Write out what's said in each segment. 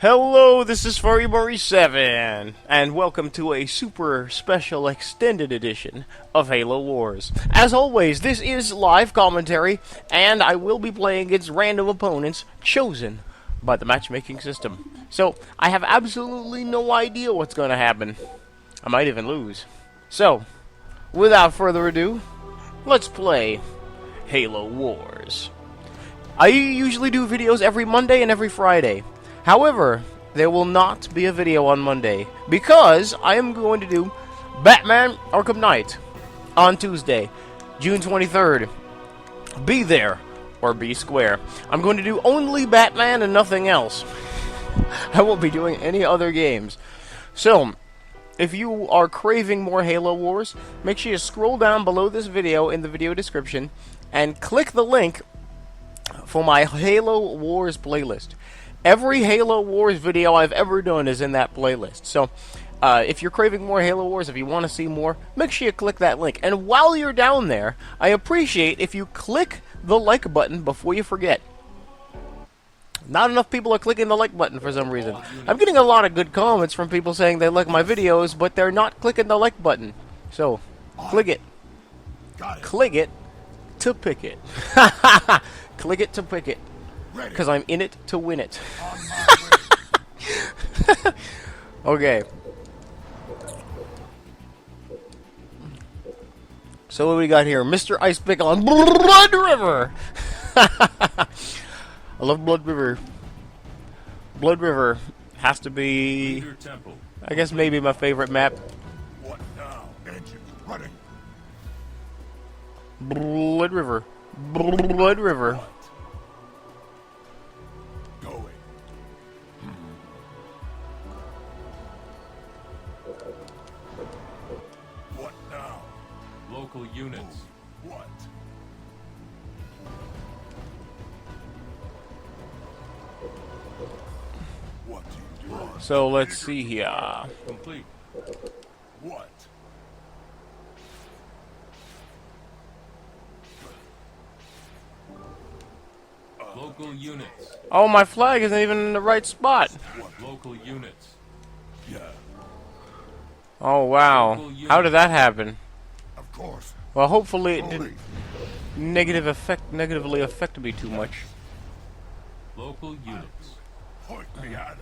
Hello, this is Furry7, and welcome to a super special extended edition of Halo Wars. As always, this is live commentary, and I will be playing against random opponents chosen by the matchmaking system. So, I have absolutely no idea what's going to happen. I might even lose. So, without further ado, let's play Halo Wars. I usually do videos every Monday and every Friday. However, there will not be a video on Monday because I am going to do Batman Arkham Knight on Tuesday, June 23rd. Be there or be square. I'm going to do only Batman and nothing else. I won't be doing any other games. So, if you are craving more Halo Wars, make sure you scroll down below this video in the video description and click the link for my Halo Wars playlist. Every Halo Wars video I've ever done is in that playlist. So, if you're craving more Halo Wars, if you want to see more, make sure you click that link. And while you're down there, I appreciate if you click the like button before you forget. Not enough people are clicking the like button for some reason. I'm getting a lot of good comments from people saying they like my videos, but they're not clicking the like button. So, click it. Click it to pick it. Click it to pick it. Because I'm in it to win it. Okay. So what do we got here? Mr. Icepick on Blood River. I love Blood River. Blood River has to be, I guess, maybe my favorite map. What now? Engines running. Blood River. Blood River. Local units. What? What do you do? So let's see here. Complete. What? Local units. Oh, my flag isn't even in the right spot. Local units. Yeah. Oh, wow. How did that happen? Of course. Well, hopefully it didn't negatively affect me too much. Local units. Point me at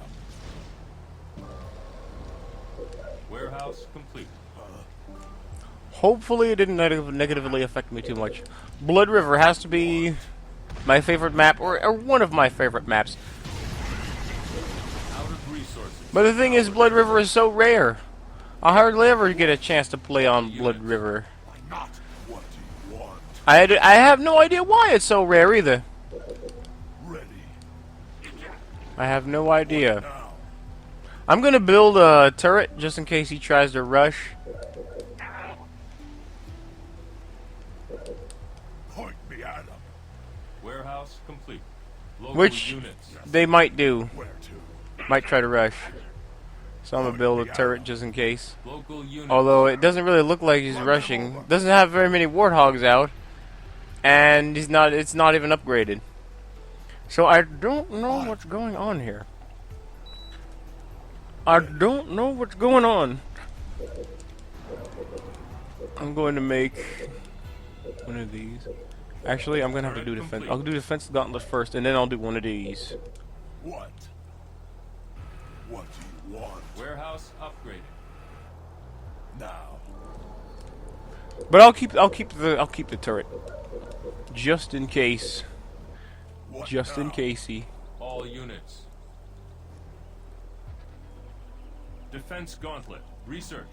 them. Warehouse complete. Hopefully it didn't negatively affect me too much. Blood River has to be my favorite map, or one of my favorite maps. Out of resources. But the thing is, Blood River is so rare. I hardly ever get a chance to play on Blood River. Not what do you want? I have no idea why it's so rare either. Ready. I have no idea. Now. I'm gonna build a turret just in case he tries to rush. Point me at them. Warehouse complete. Local Which units. they might do. Where to? Might try to rush. So I'm gonna build a turret just in case. Local units. Although it doesn't really look like he's rushing. Doesn't have very many warthogs out. And it's not even upgraded. So I don't know what's going on here. I don't know what's going on. I'm going to make one of these. Actually, I'm gonna have to do defense. I'll do defense gauntlet first, and then I'll do one of these. What? What do you want? Warehouse upgraded. Now. But I'll keep the turret. Just in case. What Just in now? casey. All units. Defense gauntlet. Research.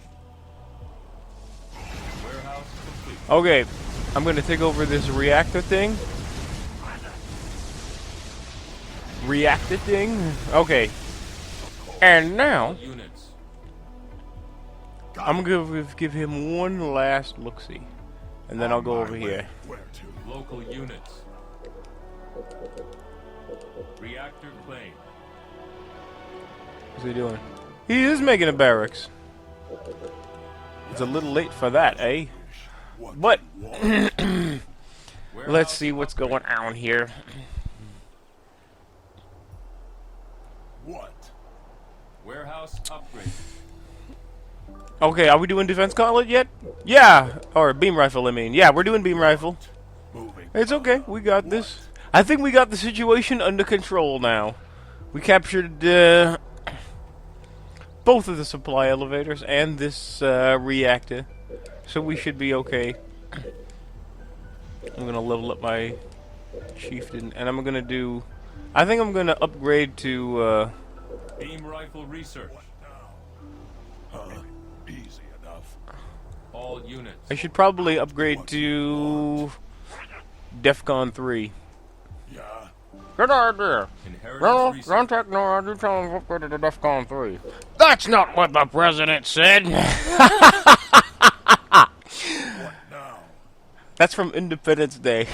Warehouse complete. Okay, I'm gonna take over this reactor thing. Reactor thing? Okay. And now, Units. I'm gonna give him one last look-see. And then I'll go over here. Where to? Local units. Reactor claim. What's he doing? He is making a barracks. It's a little late for that, eh? But, let's see what's going on here. What? Warehouse upgrade. Okay, are we doing defense gauntlet yet? Yeah, or beam rifle, I mean. Yeah, we're doing beam rifle. Moving. It's okay, we got this. I think we got the situation under control now. We captured both of the supply elevators and this reactor, so we should be okay. I'm gonna level up my Chieftain, and I'm gonna do... I think I'm gonna upgrade to... Beam rifle research. Easy enough. All units. I should probably upgrade to... DEFCON 3. Yeah. Good idea. Inheritance research. Ground technology telling him upgrade to DEFCON 3. That's not what the president said! What now? That's from Independence Day.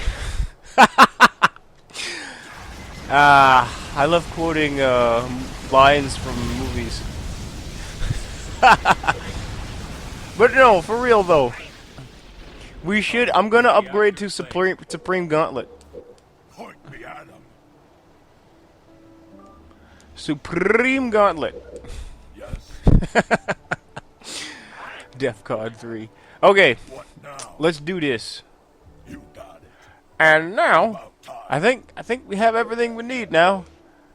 I love quoting lines from movies. But no, for real though. We should... I'm gonna upgrade to Supreme Gauntlet. Point me at him. Supreme Gauntlet. Yes. DEFCON 3. Okay, What now? let's do this. You got it. And now, About time. I think we have everything we need now.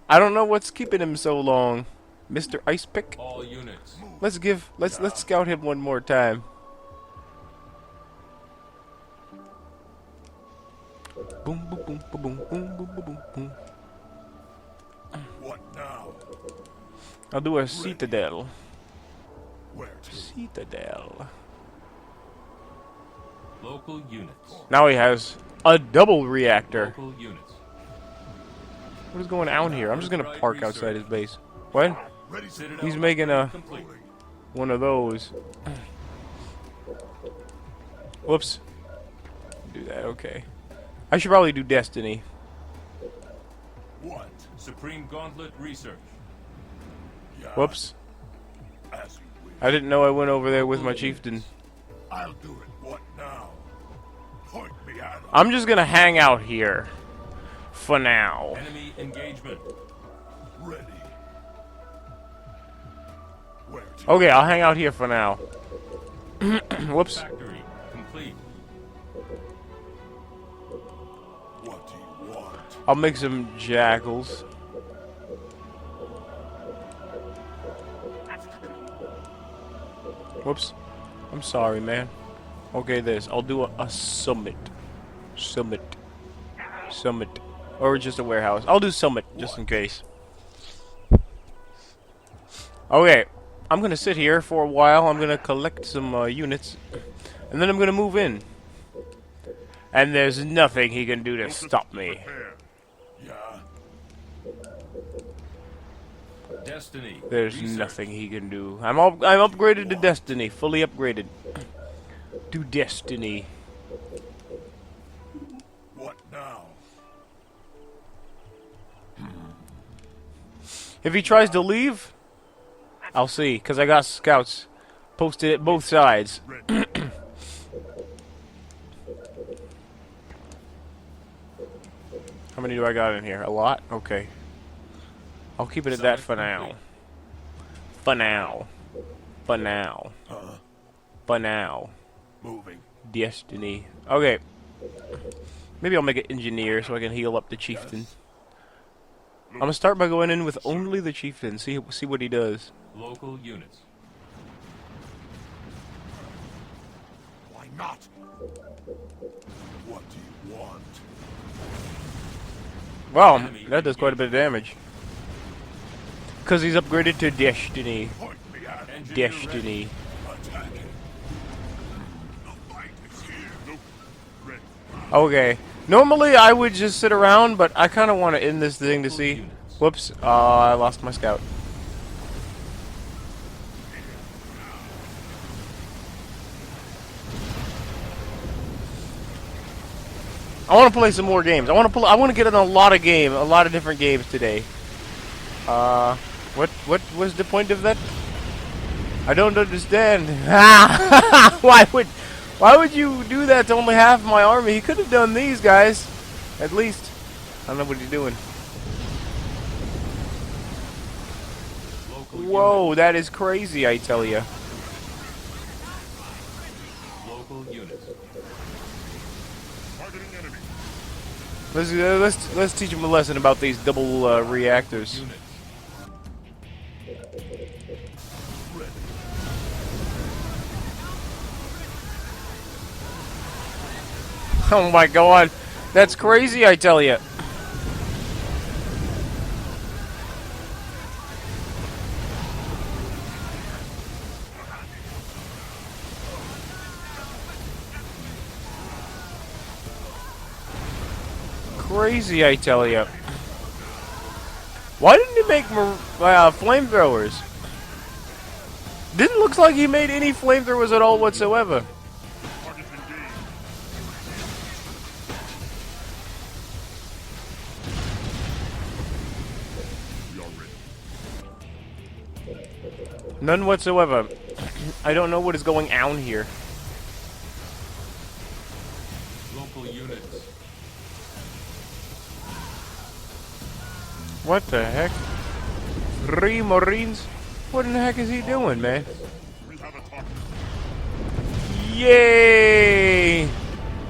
I don't know what's keeping him so long. Mr. Icepick. All units. Let's scout him one more time. Boom boom boom boom boom boom boom boom boom. What now? I'll do a citadel. Where to? Citadel. Local units. Now he has a double reactor. Local units. What is going on here? I'm just gonna park outside his base. What? Ready. Citadel He's making a complete. one of those. Whoops. Do that. Okay. I should probably do Destiny. What? Supreme Gauntlet research. Yeah. Whoops. As you wish. I didn't know I went over there with my Chieftain. I'll do it. What now? Point me at him. I'm just gonna hang out here. For now. Enemy engagement. Ready. Where to? Okay, I'll hang out here for now. Whoops. Factory complete. What do you want? I'll make some jackals. Whoops. I'm sorry, man. Okay, this. I'll do a summit. Summit. Summit. Or just a warehouse. I'll do summit, just in case. Okay. I'm gonna sit here for a while. I'm gonna collect some units. And then I'm gonna move in. And there's nothing he can do to stop me. Yeah. Destiny. There's research. nothing he can do. I'm upgraded to Destiny, fully upgraded. To Destiny. What now? If he tries to leave, I'll see, because I got scouts posted at both sides. Ready. How many do I got in here? A lot? Okay. I'll keep it at that for now. For now. For now. For now. Moving. Destiny. Okay. Maybe I'll make it engineer so I can heal up the Chieftain. I'm gonna start by going in with only the Chieftain. See what he does. Local units. Why not? What do you want? Wow, that does quite a bit of damage. Because he's upgraded to Destiny. Point me at him. Engineer Destiny. Attacking. The fight is here. Ready. Okay. Normally I would just sit around, but I kind of want to end this thing to see. Whoops. I lost my scout. I want to play some more games. I want to get in a lot of different games today. What was the point of that? I don't understand. Why would you do that to only half my army? He could have done these guys, at least. I don't know what he's doing. Local Whoa, that is crazy, I tell you. Local units. Targeting enemy. Let's teach him a lesson about these double reactors. Units. Oh my god, that's crazy, I tell you. Crazy, I tell you. Why didn't he make flamethrowers? Didn't look like he made any flamethrowers at all whatsoever. Target engaged. We are ready. None whatsoever. I don't know what is going on here. Local units. What the heck? 3 Marines? What in the heck is he doing, man? We have a target. Yay!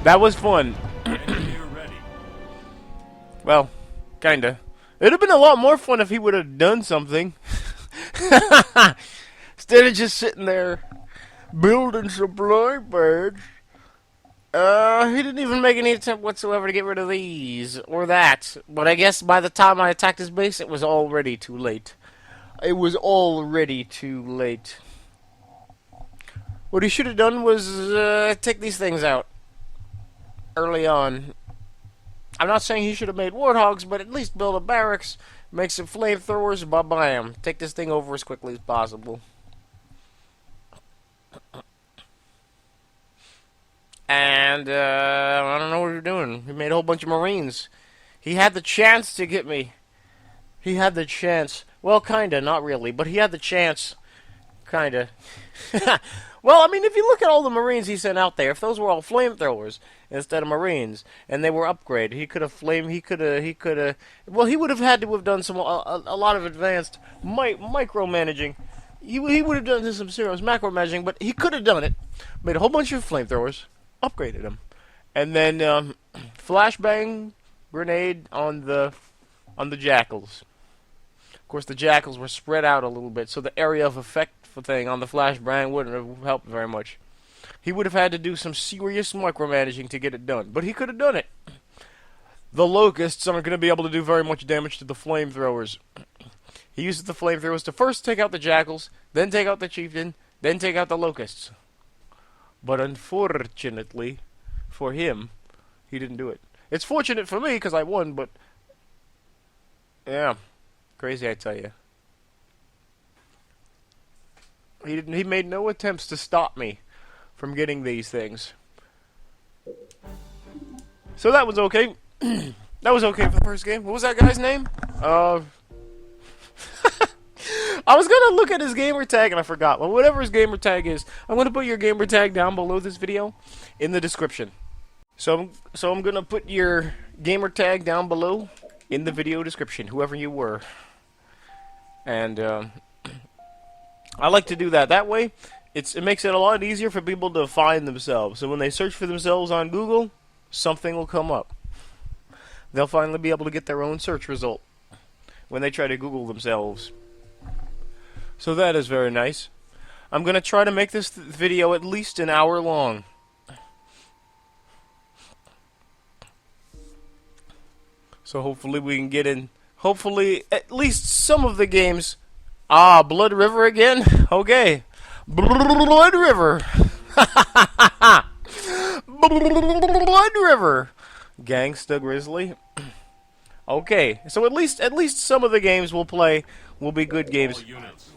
That was fun. Engineer ready. Well, kinda. It'd have been a lot more fun if he would have done something. Instead of just sitting there building supply beds. He didn't even make any attempt whatsoever to get rid of these or that. But I guess by the time I attacked his base, it was already too late. It was already too late. What he should have done was take these things out early on. I'm not saying he should have made warthogs, but at least build a barracks, make some flamethrowers, bam, take this thing over as quickly as possible. And, I don't know what you're doing. He made a whole bunch of Marines. He had the chance to get me. He had the chance. Well, kinda, not really, but he had the chance. Kinda. Well, I mean, if you look at all the Marines he sent out there, if those were all flamethrowers instead of Marines, and they were upgraded, he could have well, he would have had to have done a lot of advanced micromanaging. He would have done some serious macromanaging, but he could have done it. Made a whole bunch of flamethrowers, upgraded them, and then flashbang grenade on the jackals. Of course, the jackals were spread out a little bit, so the area of effect thing on the flashbang wouldn't have helped very much. He would have had to do some serious micromanaging to get it done, but he could have done it. The locusts aren't going to be able to do very much damage to the flamethrowers. He uses the flamethrowers to first take out the jackals, then take out the chieftain, then take out the locusts. But unfortunately for him, he didn't do it. It's fortunate for me because I won, but yeah, crazy, I tell you. He made no attempts to stop me from getting these things. So that was okay. That was okay for the first game. What was that guy's name? I was gonna look at his gamer tag and I forgot. Well, whatever his gamer tag is, I'm gonna put your gamer tag down below this video in the description. So I'm gonna put your gamer tag down below in the video description, whoever you were. And I like to do that. That way, it makes it a lot easier for people to find themselves. So when they search for themselves on Google, something will come up. They'll finally be able to get their own search result when they try to Google themselves. So that is very nice. I'm going to try to make this video at least an hour long. So hopefully we can get in, hopefully at least some of the games. Ah, Blood River again? Okay. Blood River. Blood River. GangstaGrizzly. Okay, so at least some of the games we'll play will be good games. All units.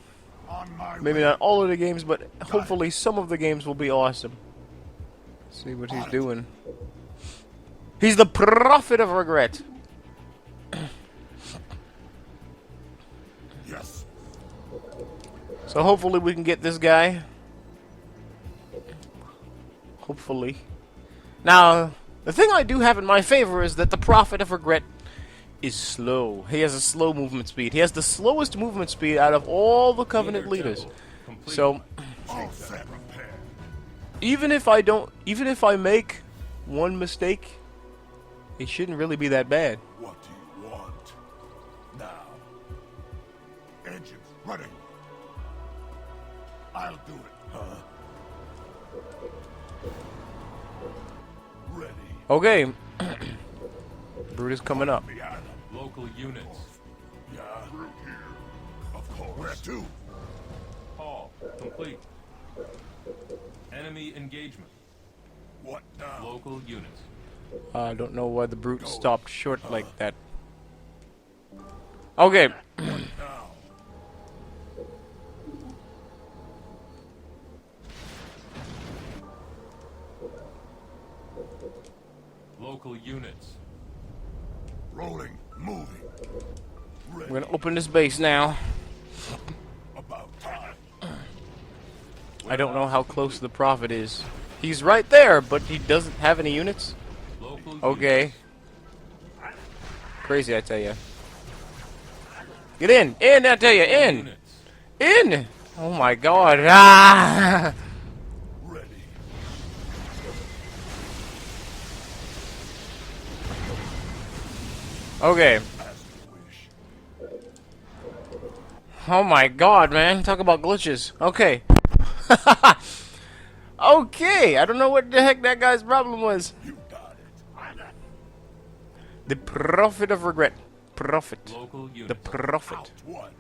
On my Maybe way. not all of the games, but hopefully some of the games will be awesome. Let's see what he's doing. He's the prophet of regret. Yes. So hopefully we can get this guy. Hopefully. Now, the thing I do have in my favor is that the prophet of regret is slow. He has a slow movement speed. He has the slowest movement speed out of all the Covenant Lunar leaders. temple complete. So All set. Prepare. even if I make one mistake, it shouldn't really be that bad. What do you want? Now. Engines running. I'll do it, huh? Ready. Okay. Brute is coming up. The island. Local units. Yeah. Through here. Of course. Where to? Hall complete. Enemy engagement. What now? Local units. I don't know why the brute stopped short like that. Okay. Now. Local units. Rolling. Moving. Ready. We're gonna open this base now. About time. I don't know how close the Prophet is. He's right there, but he doesn't have any units. Local Okay. Crazy, I tell you. Get in! In, I tell you! In! units. In! Oh my god. Ah! Ready. Okay. As you wish. Oh my god, man. Talk about glitches. Okay. Okay. I don't know what the heck that guy's problem was. You got it. The Prophet of Regret. Prophet. Local units. The Prophet. Out what?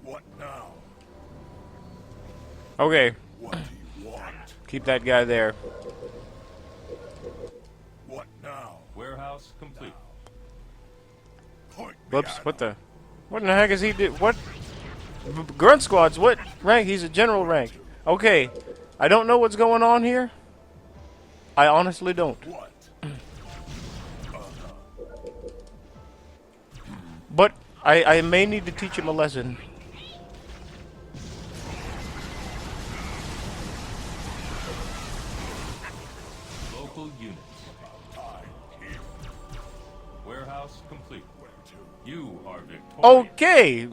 What now? Okay. What do you want? Keep that guy there. What now? Warehouse complete. Point me Whoops. at What him. the? What in the heck is he do? What? Grunt squads. What rank? He's a general rank. Okay. I don't know what's going on here. I honestly don't. What? But I may need to teach him a lesson. Local units. Time. Here. Warehouse complete. Where to? You are victorious. Okay.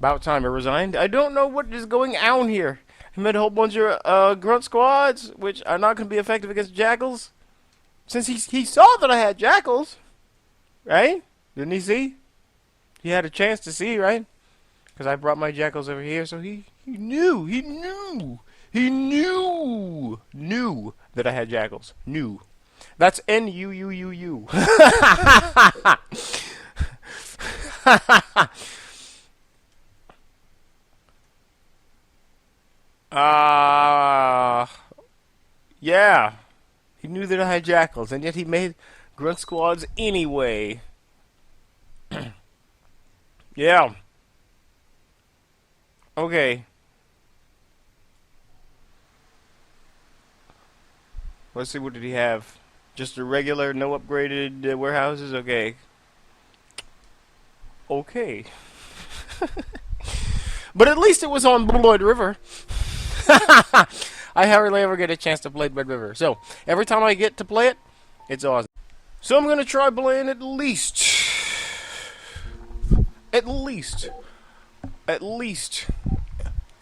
About time I resigned. I don't know what is going on here. He made a whole bunch of grunt squads, which are not going to be effective against jackals. Since he saw that I had jackals, right? Didn't he see? He had a chance to see, right? Because I brought my jackals over here, so he knew that I had jackals. Knew. That's N-U-U-U-U. Yeah. He knew that I had jackals, and yet he made grunt squads anyway. Yeah. Okay. Let's see, what did he have? Just a regular, no upgraded warehouses? Okay. Okay. But at least it was on Blood River. I hardly ever get a chance to play Blood River. So, every time I get to play it, it's awesome. So I'm going to try playing at least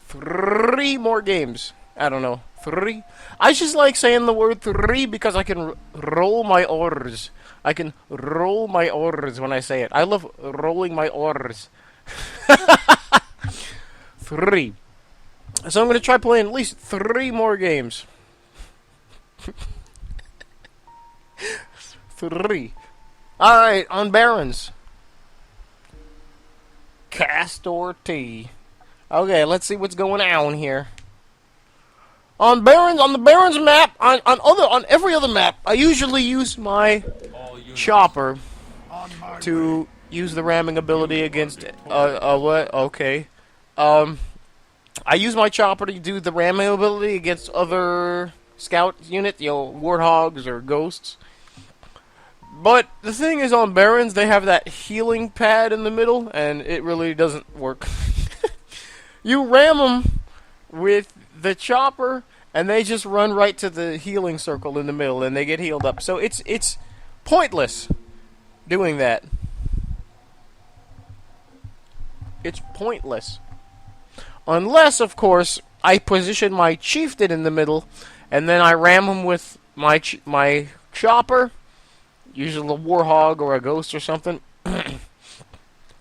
3 more games. I don't know. 3? I just like saying the word 3 because I can roll my R's. I can roll my R's when I say it. I love rolling my R's. 3. So I'm going to try playing at least 3 more games. 3. Alright, on Barrens. KastorT. Okay, let's see what's going on here. On the Barrens map, on every other map, I usually use my All units. chopper On my to way. use the ramming ability against what? Okay. I use my chopper to do the ramming ability against other scout units, warthogs or ghosts. But the thing is, on Barrens, they have that healing pad in the middle, and it really doesn't work. You ram them with the chopper, and they just run right to the healing circle in the middle, and they get healed up. So it's pointless doing that. It's pointless. Unless, of course, I position my Chieftain in the middle, and then I ram him with my chopper, usually a Warhog or a Ghost or something.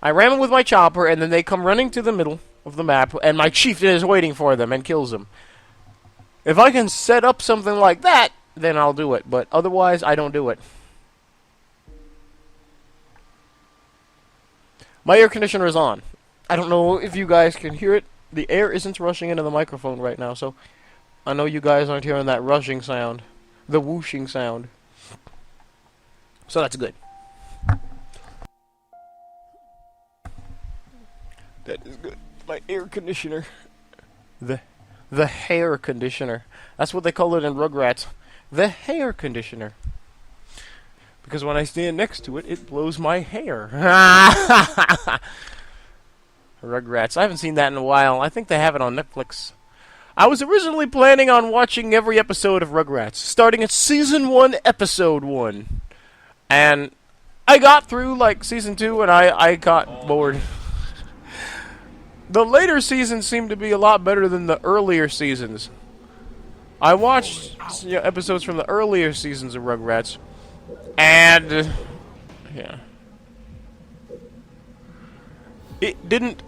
I ram him with my chopper, and then they come running to the middle of the map, and my Chieftain is waiting for them and kills them. If I can set up something like that, then I'll do it, but otherwise, I don't do it. My air conditioner is on. I don't know if you guys can hear it. The air isn't rushing into the microphone right now, so I know you guys aren't hearing that rushing sound. The whooshing sound. So that's good. That is good. My air conditioner. The hair conditioner. That's what they call it in Rugrats. The hair conditioner. Because when I stand next to it, it blows my hair. Rugrats. I haven't seen that in a while. I think they have it on Netflix. I was originally planning on watching every episode of Rugrats, starting at Season 1, Episode 1. And I got through, like, Season 2, and I got bored. The later seasons seem to be a lot better than the earlier seasons. I watched episodes from the earlier seasons of Rugrats, and yeah, it didn't.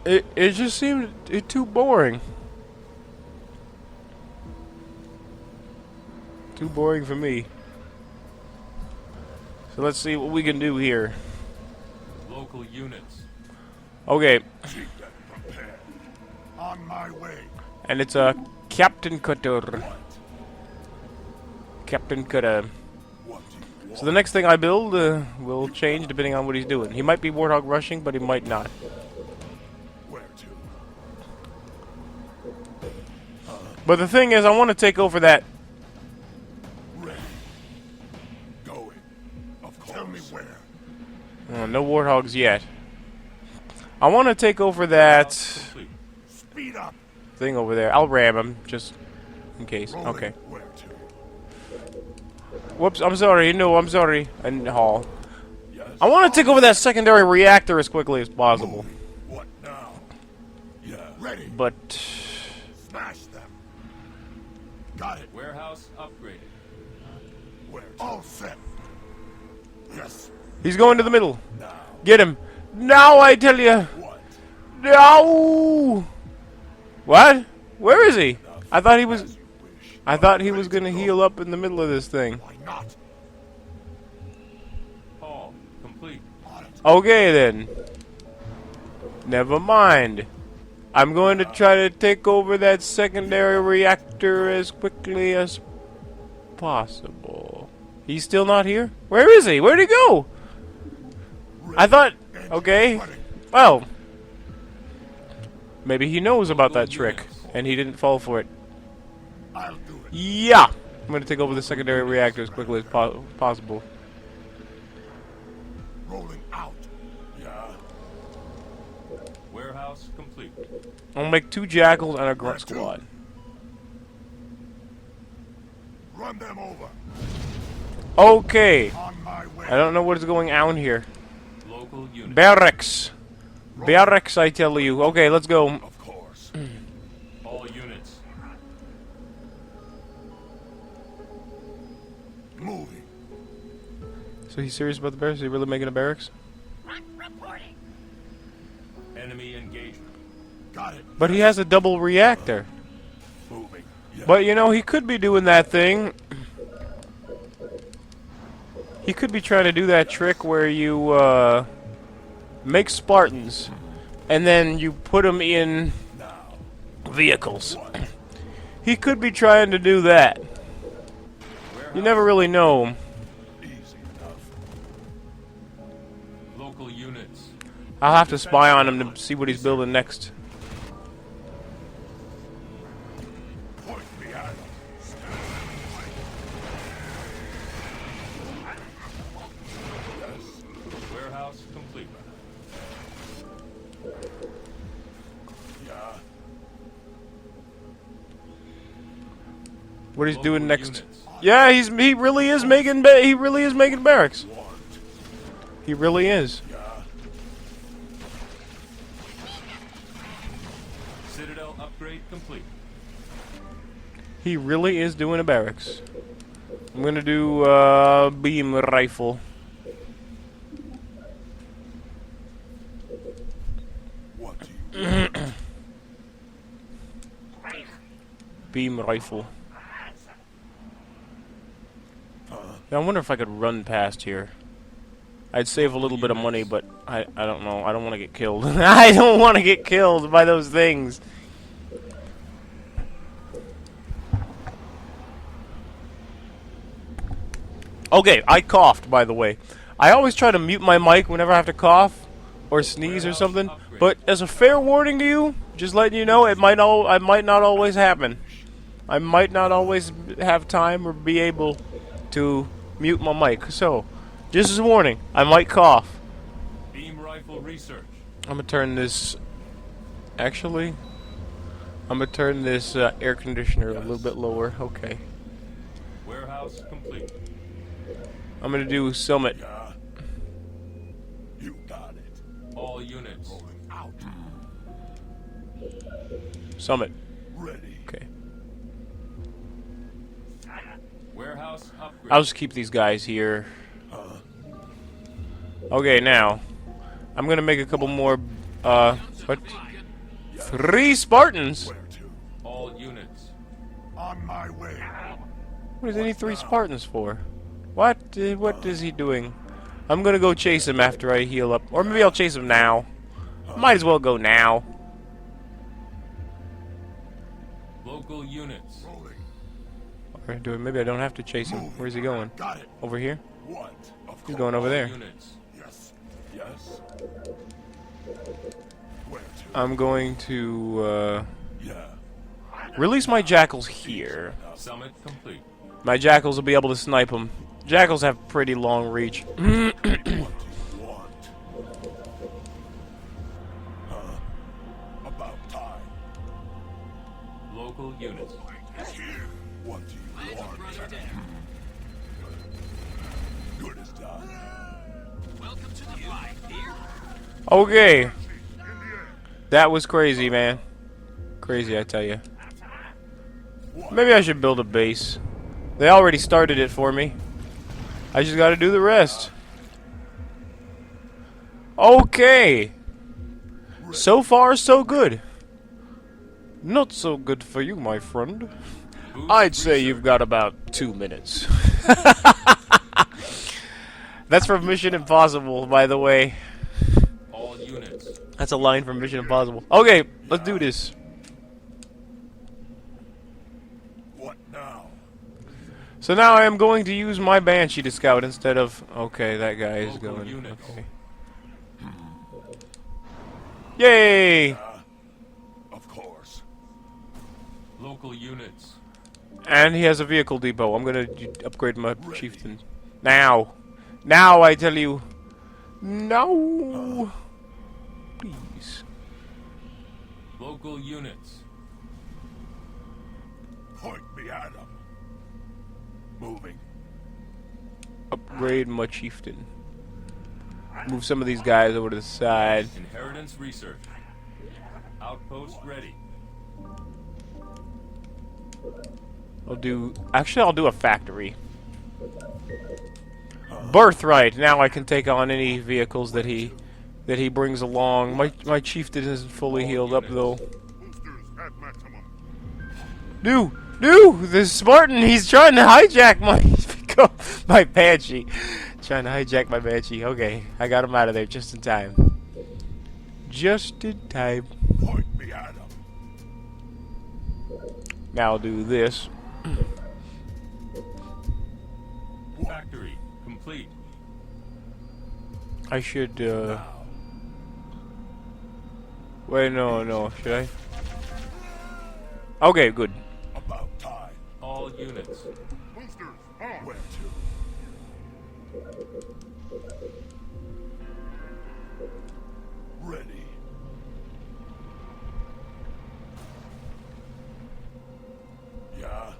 It just seemed too boring. Too boring for me. So let's see what we can do here. Local units. Okay. Chieftain, prepare. On my way. And it's a Captain Cutter. Captain Cutter. So the next thing I build will change depending on what he's doing. He might be Warthog rushing, but he might not. Where to? But the thing is, I want to take over that. Ready. Going. Of course. Tell me where. No Warthogs yet. I want to take over that Speed up. thing over there. I'll ram him, just in case. Rolling. Okay. Where to? Whoops, I'm sorry. No, I'm sorry. And haul. Yes. I want to take over that secondary reactor as quickly as possible. What now? Yeah. Ready. But Smash them. Got it. Warehouse upgraded. Where to? All set. Yes. he's going to the middle. Now. Get him. Now, I tell you. What? No. What? Where is he? I thought he was going to heal up in the middle of this thing. Why not? Haul complete. On it. Okay, then. Never mind. I'm going to try to take over that secondary reactor as quickly as possible. He's still not here? Where is he? Where'd he go? I thought... Okay. Well. Maybe he knows about that trick, and he didn't fall for it. I'll do it. Yeah! I'm going to take over the secondary reactor as quickly as possible. Rolling out. Yeah. Warehouse complete. I'll make 2 jackals and a grunt squad. Run them over. Okay. On my way. I don't know what is going on here. Local unit. Barracks. Barracks, I tell you. Okay, let's go. Of course. All units. Moving. So he's serious about the barracks? Is he really making a barracks? Reporting. Enemy engagement. Got it. But he has a double reactor. Moving. Yeah. But you know, he could be doing that thing. He could be trying to do that trick where you make Spartans and then you put them in vehicles. He could be trying to do that. You never really know. Easy enough. Local units. I'll have to spy on him to see what he's building next. Point me at him. Warehouse complete. Yeah. What he's doing Local next? units. Yeah, he really is making barracks. He really is. Citadel upgrade complete. He really is doing a barracks. I'm gonna do beam rifle. What do you Beam rifle. Now, I wonder if I could run past here. I'd save a little bit of money, but I don't know. I don't want to get killed. I don't want to get killed by those things. Okay, I coughed, by the way. I always try to mute my mic whenever I have to cough or sneeze or something. But as a fair warning to you, just letting you know, I might not always happen. I might not always have time or be able to mute my mic. So, just as a warning, I might cough. Beam rifle research. I'm gonna turn this. Actually, I'm gonna turn this air conditioner a little bit lower. Okay. Warehouse complete. I'm gonna do summit. got? You got it. All units. Rolling out. Summit. Ready. Okay. Warehouse upgrade. I'll just keep these guys here. Okay, now I'm gonna make a couple more. What? 3 Spartans. Where to? All units. On my way. What does he need 3 Spartans for? What? What is he doing? I'm gonna go chase him after I heal up, or maybe I'll chase him now. Might as well go now. Local units. Rolling. Or do maybe I don't have to chase him. Where's he going? Got it. Over here? What? Of He's course. going over there. Units. Yes. Yes. Where to? I'm going to Yeah. release my jackals here. Summit complete. My jackals will be able to snipe them. Jackals have pretty long reach. What do you want? About time. Local units. What do you want? Good as done. Welcome to the fight, dear. Okay. That was crazy, man. Crazy, I tell you. Maybe I should build a base. They already started it for me. I just gotta do the rest. Okay. So far, so good. Not so good for you, my friend. I'd say you've got about 2 minutes. That's from Mission Impossible, by the way. All units. That's a line from Mission Impossible. Okay, let's do this. What now? So now I am going to use my Banshee to scout instead of... Okay, that guy is Local going... units. Okay. Yay! Of course. Local units. And he has a vehicle depot. I'm gonna upgrade my Chieftain. Now! Now, I tell you! No! Please. Local units. Point me at him. Moving. Upgrade my Chieftain. Move some of these guys over to the side. Inheritance research. Outpost ready. Actually, I'll do a factory. Birthright. Now I can take on any vehicles that he brings along. My Chieftain isn't fully healed up though. Boosters at maximum. No, the Spartan. He's trying to hijack my Banshee. Trying to hijack my Banshee. Okay, I got him out of there just in time. Just in time. Point me at him. Now I'll do this. Factory complete. I should, Wait, no, should I? Okay, good. About time. All units. Boosters on. Where to? Ready. Yeah.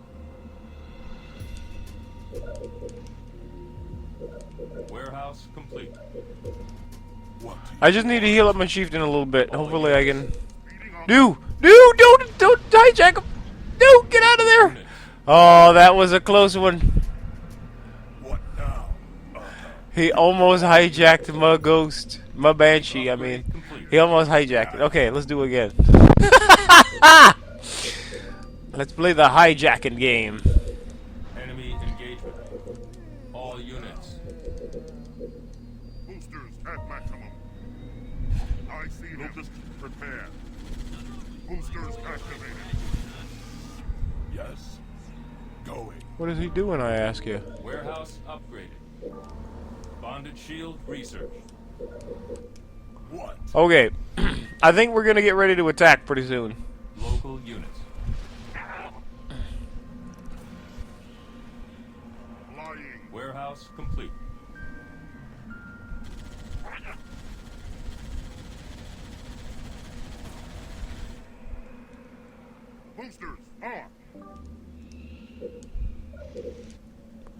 I just need to heal up my chieftain a little bit. Hopefully I can... No, don't hijack him! No, get out of there! Oh, that was a close one. What now? He almost hijacked my ghost. My banshee, I mean. He almost hijacked it. Okay, let's do it again. Let's play the hijacking game. Enemy engagement. All units. Boosters at maximum. I see locust prepare. Boosters activated. Yes. Going. What is he doing, I ask you? Warehouse upgraded. Bonded shield research. What? Okay, I think we're gonna get ready to attack pretty soon. Local units. Flying. Warehouse complete. Boosters on.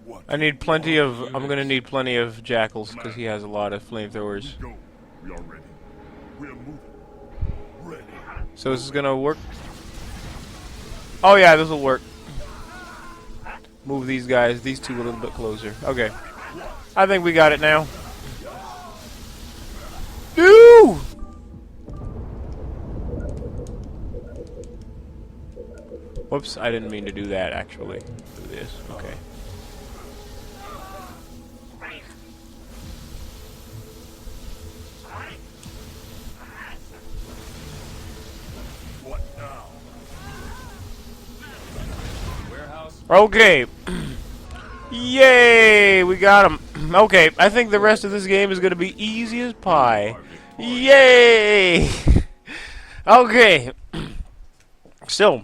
What? I need plenty of. I'm gonna need plenty of jackals because he has a lot of flamethrowers. Go. We are ready. We are moving. Ready. So this is gonna work. Oh yeah, this will work. Move these guys, these two a little bit closer. Okay, I think we got it now. No! Whoops, I didn't mean to do that. Actually, do this. Okay. What now? Warehouse. Okay. Yay! We got him. Okay, I think the rest of this game is going to be easy as pie. Yay! Okay. So.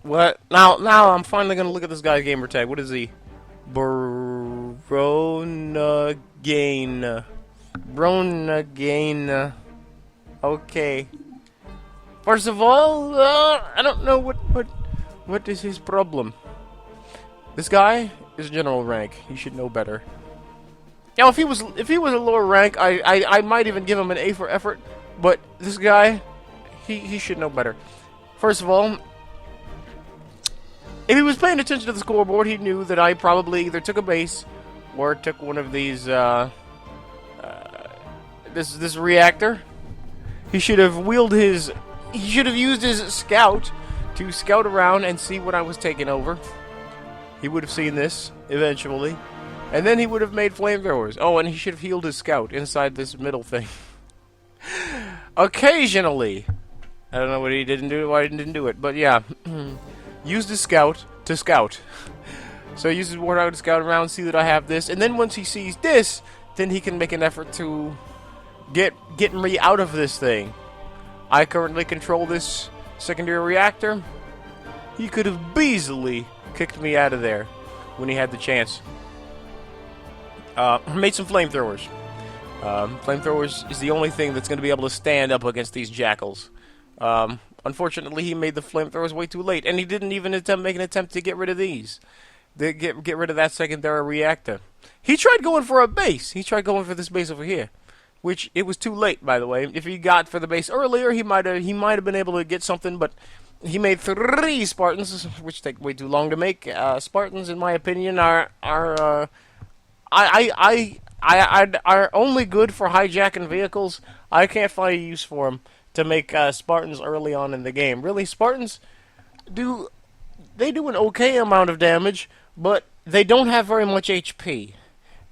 What? Now I'm finally going to look at this guy's gamer tag. What is he? Bronagane. Bronagane. Okay. First of all, I don't know what is his problem. This guy is general rank. He should know better. Now, if he was a lower rank, I might even give him an A for effort. But this guy, he should know better. First of all, if he was paying attention to the scoreboard, he knew that I probably either took a base or took one of these this reactor. He should have He should have used his scout to scout around and see what I was taking over. He would have seen this eventually, and then he would have made flamethrowers. Oh, and he should have healed his scout inside this middle thing. Occasionally, I don't know what he didn't do, why he didn't do it, but yeah, used his scout to scout. So he uses warthog to scout around, see that I have this, and then once he sees this, then he can make an effort to get me out of this thing. I currently control this secondary reactor. He could have easily kicked me out of there when he had the chance. Made some flamethrowers. Flamethrowers is the only thing that's going to be able to stand up against these jackals. Unfortunately, he made the flamethrowers way too late, and he didn't even make an attempt to get rid of these. Get rid of that secondary reactor. He tried going for a base. He tried going for this base over here. Which, it was too late, by the way. If he got for the base earlier, he might have been able to get something, but he made 3 Spartans, which take way too long to make. Spartans, in my opinion, are only good for hijacking vehicles. I can't find a use for them to make Spartans early on in the game. Really, Spartans do an okay amount of damage, but they don't have very much HP.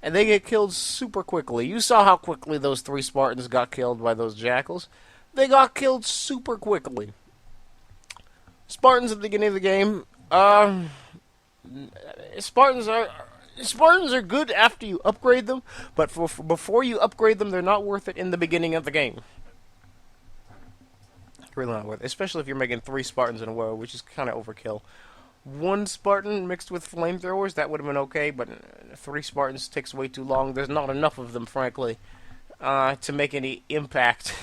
And they get killed super quickly. You saw how quickly those 3 Spartans got killed by those jackals. They got killed super quickly. Spartans at the beginning of the game, Spartans are good after you upgrade them, but before you upgrade them, they're not worth it in the beginning of the game. Really not worth it, especially if you're making 3 Spartans in a row, which is kind of overkill. 1 Spartan mixed with flamethrowers, that would have been okay, but 3 Spartans takes way too long. There's not enough of them, frankly, to make any impact.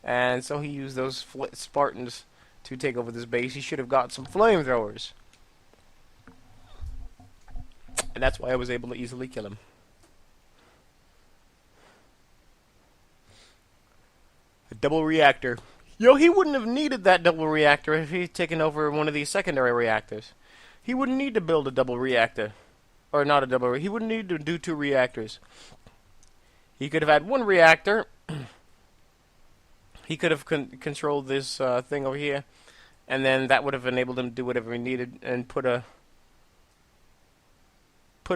And so he used those Spartans to take over this base. He should have got some flamethrowers. And that's why I was able to easily kill him. A double reactor. Yo, he wouldn't have needed that double reactor if he'd taken over one of these secondary reactors. He wouldn't need to build a double reactor. Or not a double, he wouldn't need to do 2 reactors. He could have had 1 reactor. He could have controlled this thing over here. And then that would have enabled him to do whatever he needed and put a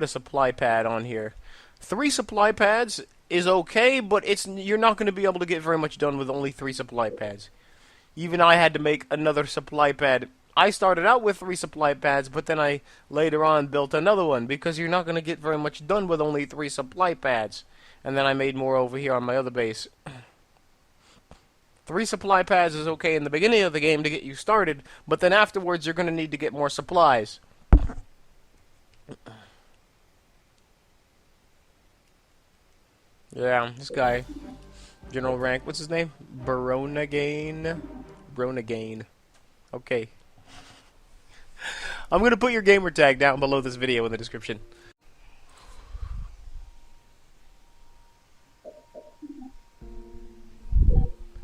supply pad on here. 3 supply pads is okay, but you're not going to be able to get very much done with only 3 supply pads. Even I had to make another supply pad. I started out with 3 supply pads, but then I later on built another one because you're not going to get very much done with only 3 supply pads. And then I made more over here on my other base. 3 supply pads is okay in the beginning of the game to get you started, but then afterwards you're going to need to get more supplies. Yeah, this guy, general rank, what's his name? Bronagane. Okay. I'm going to put your gamer tag down below this video in the description.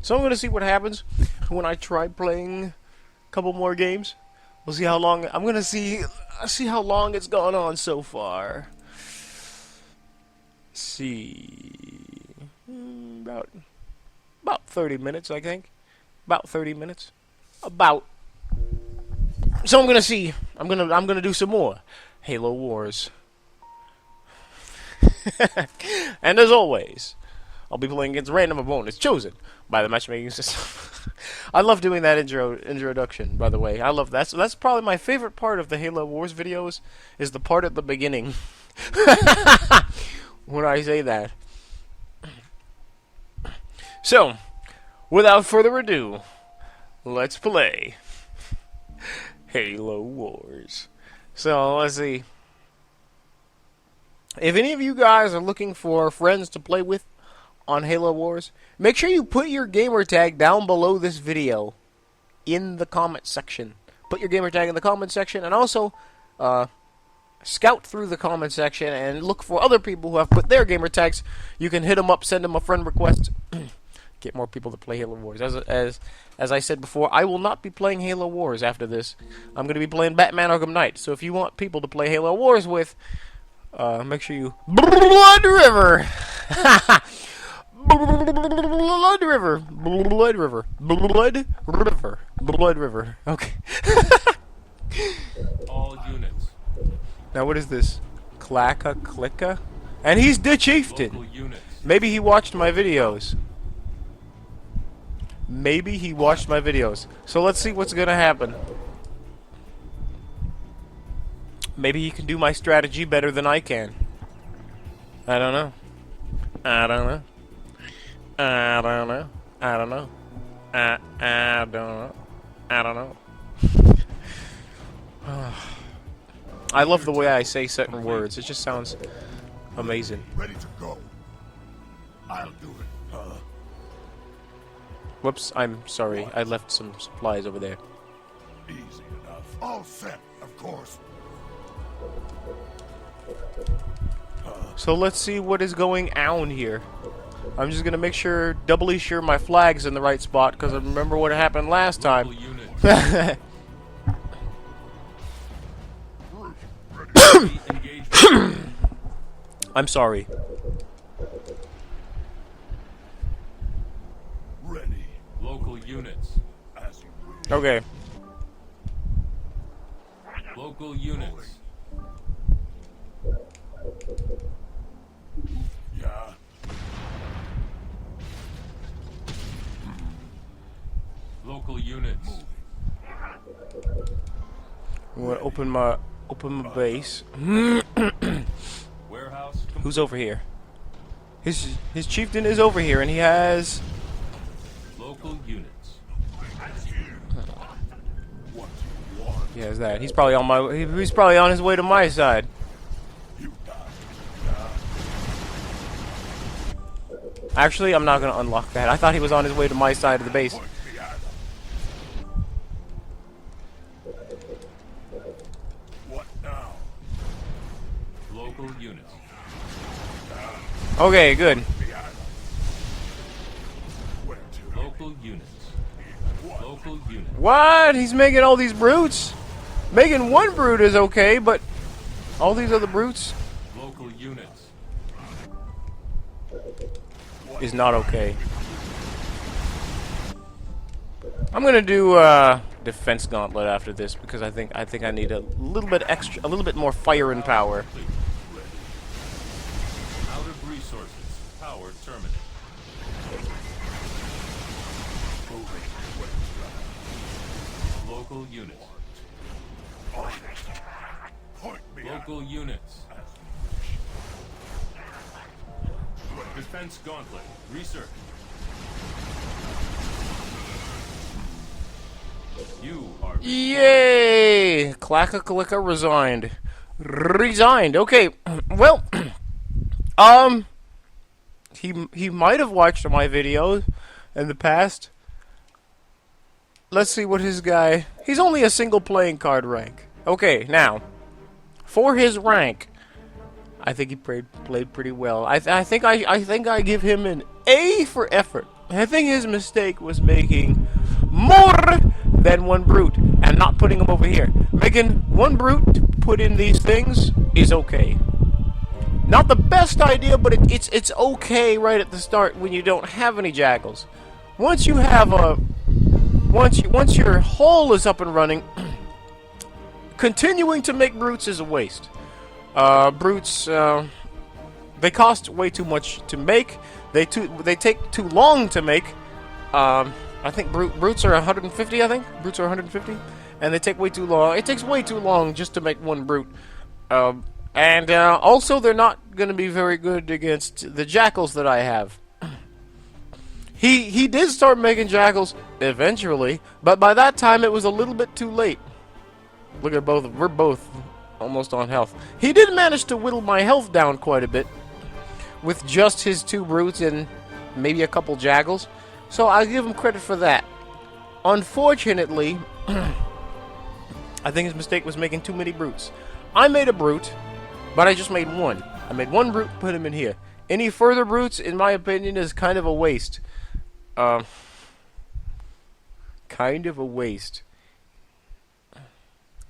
So I'm going to see what happens when I try playing a couple more games. We'll see how long, I'm going to see how long it's gone on so far. See, about 30 minutes, I think. About 30 minutes. About. So I'm gonna see. I'm gonna do some more Halo Wars. And as always, I'll be playing against random opponents chosen by the matchmaking system. I love doing that introduction. By the way, I love that. So that's probably my favorite part of the Halo Wars videos. Is the part at the beginning. When I say that. So, without further ado, let's play Halo Wars. So, let's see. If any of you guys are looking for friends to play with on Halo Wars, make sure you put your gamer tag down below this video in the comment section. Put your gamer tag in the comment section, and also, scout through the comment section and look for other people who have put their gamer tags. You can hit them up, send them a friend request, get more people to play Halo Wars. As I said before, I will not be playing Halo Wars after this. I'm going to be playing Batman Arkham Knight. So if you want people to play Halo Wars with, make sure you Blood River. Blood River. Blood River. Blood River. Blood River. Okay. All units. Now what is this? Klacka, klicka? And he's the Chieftain! Local units. Maybe he watched my videos. Maybe he watched my videos. So let's see what's gonna happen. Maybe he can do my strategy better than I can. I don't know. I don't know. I don't know. I don't know. I don't know. I don't know. I love the way I say certain words. It just sounds amazing. Ready to go. I'll do it. Whoops, I'm sorry. I left some supplies over there. Easy enough. All set, of course. So let's see what is going on here. I'm just gonna make sure, doubly sure my flag's in the right spot, because I remember what happened last time. Local units. Engagement. I'm sorry. Ready. Local units. As you wish. Okay. Local units. Yeah. Local units. I'm gonna open my base. Warehouse. Who's over here? His chieftain is over here, and he has. Local units. What you want? He has that. He's probably on my. He's probably on his way to my side. You got it. Actually, I'm not gonna unlock that. I thought he was on his way to my side of the base. Point me at 'em. What now? Okay, good. Where to? Local units. Local units. What? He's making all these brutes? Making one brute is okay, but all these other brutes Local units. is not okay. I'm gonna do defense gauntlet after this because I think I need a little bit more fire and power. Out of resources. Power terminated. Local units. Point me out. Local units. Defense gauntlet. Research. You are Yay! Klacka klicka resigned. Resigned. Okay. Well, he might have watched my videos in the past. Let's see what his guy. He's only a single playing card rank. Okay, now for his rank, I think he played pretty well. I think I give him an A for effort. I think his mistake was making more than one brute and not putting him over here. Making one brute to put in these things is okay. Not the best idea, but it's okay right at the start when you don't have any jackals. Once you have a once your hull is up and running, continuing to make brutes is a waste. Brutes they cost way too much to make. They take too long to make. I think brutes are 150. I think brutes are 150, and they take way too long. It takes way too long just to make one brute. And also, they're not going to be very good against the jackals that I have. He did start making jackals eventually, but by that time it was a little bit too late. Look at both. We're both almost on health. He did manage to whittle my health down quite a bit with just his two brutes and maybe a couple jackals. So I'll give him credit for that. Unfortunately, I think his mistake was making too many brutes. I made a brute, but I just made one. I made one brute, put him in here. Any further brutes, in my opinion, is kind of a waste. Kind of a waste.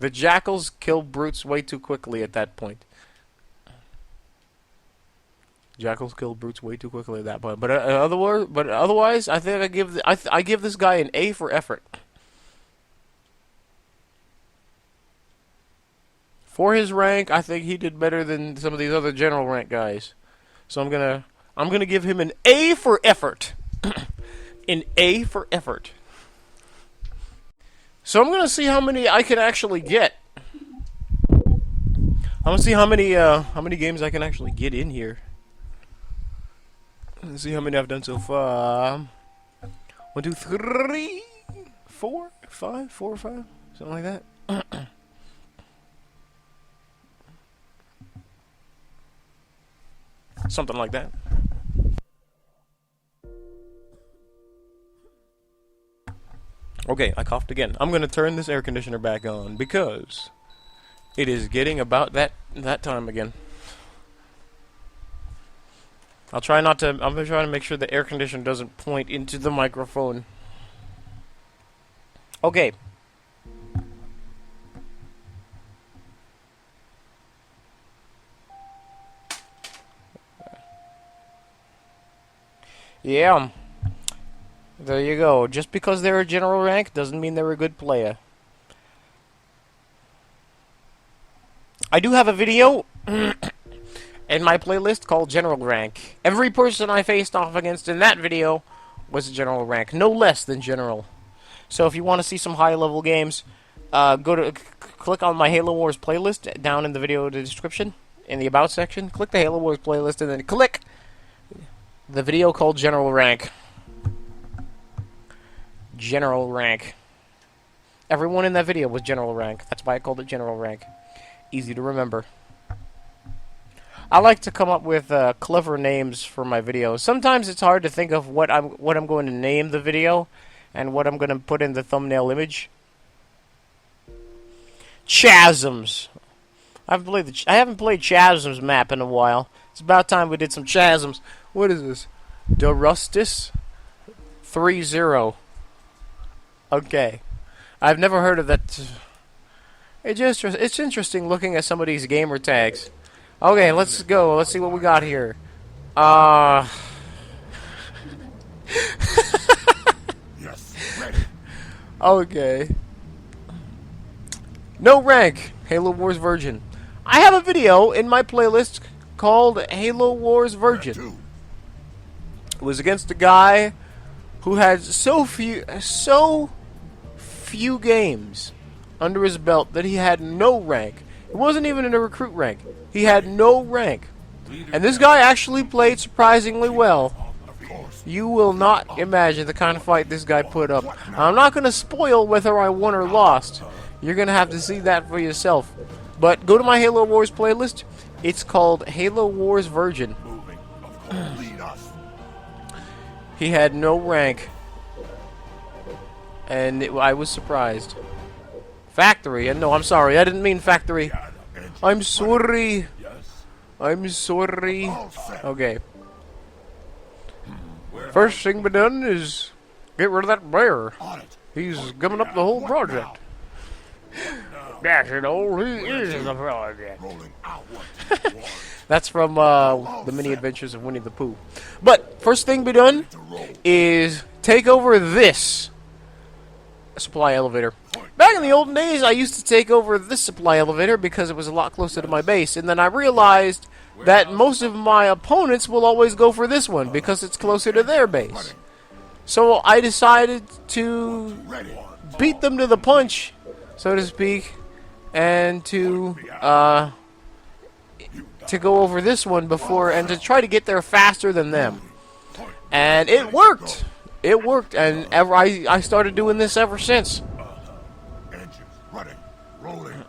The jackals kill brutes way too quickly at that point. Jackals kill brutes way too quickly at that point. But otherwise, I think I give this guy an A for effort. For his rank, I think he did better than some of these other general rank guys. So I'm gonna give him an A for effort. An A for effort. So I'm gonna see how many I can actually get. I'm gonna see how many games I can actually get in here. Let's see how many I've done so far. 1, 2, 3, 4, 5, 4 or 5, something like that. Something like that. Okay, I coughed again. I'm gonna turn this air conditioner back on because it is getting about that time again. I'm gonna try to make sure the air conditioner doesn't point into the microphone. Okay. Yeah. There you go. Just because they're a general rank doesn't mean they're a good player. I do have a video in my playlist called General Rank. Every person I faced off against in that video was a general rank, no less than general. So if you want to see some high-level games, click on my Halo Wars playlist down in the video description, in the About section. Click the Halo Wars playlist and then click the video called General Rank. General Rank. Everyone in that video was General Rank. That's why I called it General Rank. Easy to remember. I like to come up with clever names for my videos. Sometimes it's hard to think of what I'm going to name the video and what I'm going to put in the thumbnail image. Chasms. I haven't played Chasms map in a while. It's about time we did some Chasms. What is this? Durustus 3-0. Okay. I've never heard of that. It's interesting looking at some of these gamer tags. Okay, let's go. Let's see what we got here. Yes, ready. Okay. No rank. Halo Wars Virgin. I have a video in my playlist called Halo Wars Virgin. Two. It was against a guy who had so few games under his belt that he had no rank. It wasn't even in a recruit rank. He had no rank. And this guy actually played surprisingly well. Of course. You will not imagine the kind of fight this guy put up. I'm not going to spoil whether I won or lost. You're going to have to see that for yourself. But go to my Halo Wars playlist. It's called Halo Wars Virgin. Moving. Of course. Lead us. He had no rank. And I was surprised. Factory. No, I'm sorry. I didn't mean factory. I'm sorry. Yes. I'm sorry. All set. Okay. First thing be done is get rid of that bear. On it. He's gumming up the whole project. That's it, all he is a project. Rolling outward. That's from the Mini Adventures of Winnie the Pooh. But first thing be done To roll. is take over this supply elevator. Back in the olden days, I used to take over this supply elevator because it was a lot closer to my base, and then I realized that most of my opponents will always go for this one because it's closer to their base. So I decided to Ready. beat them to the punch, so to speak, and to go over this one before and to try to get there faster than them. And it worked. It worked, and I started doing this ever since. Engines running. Rolling.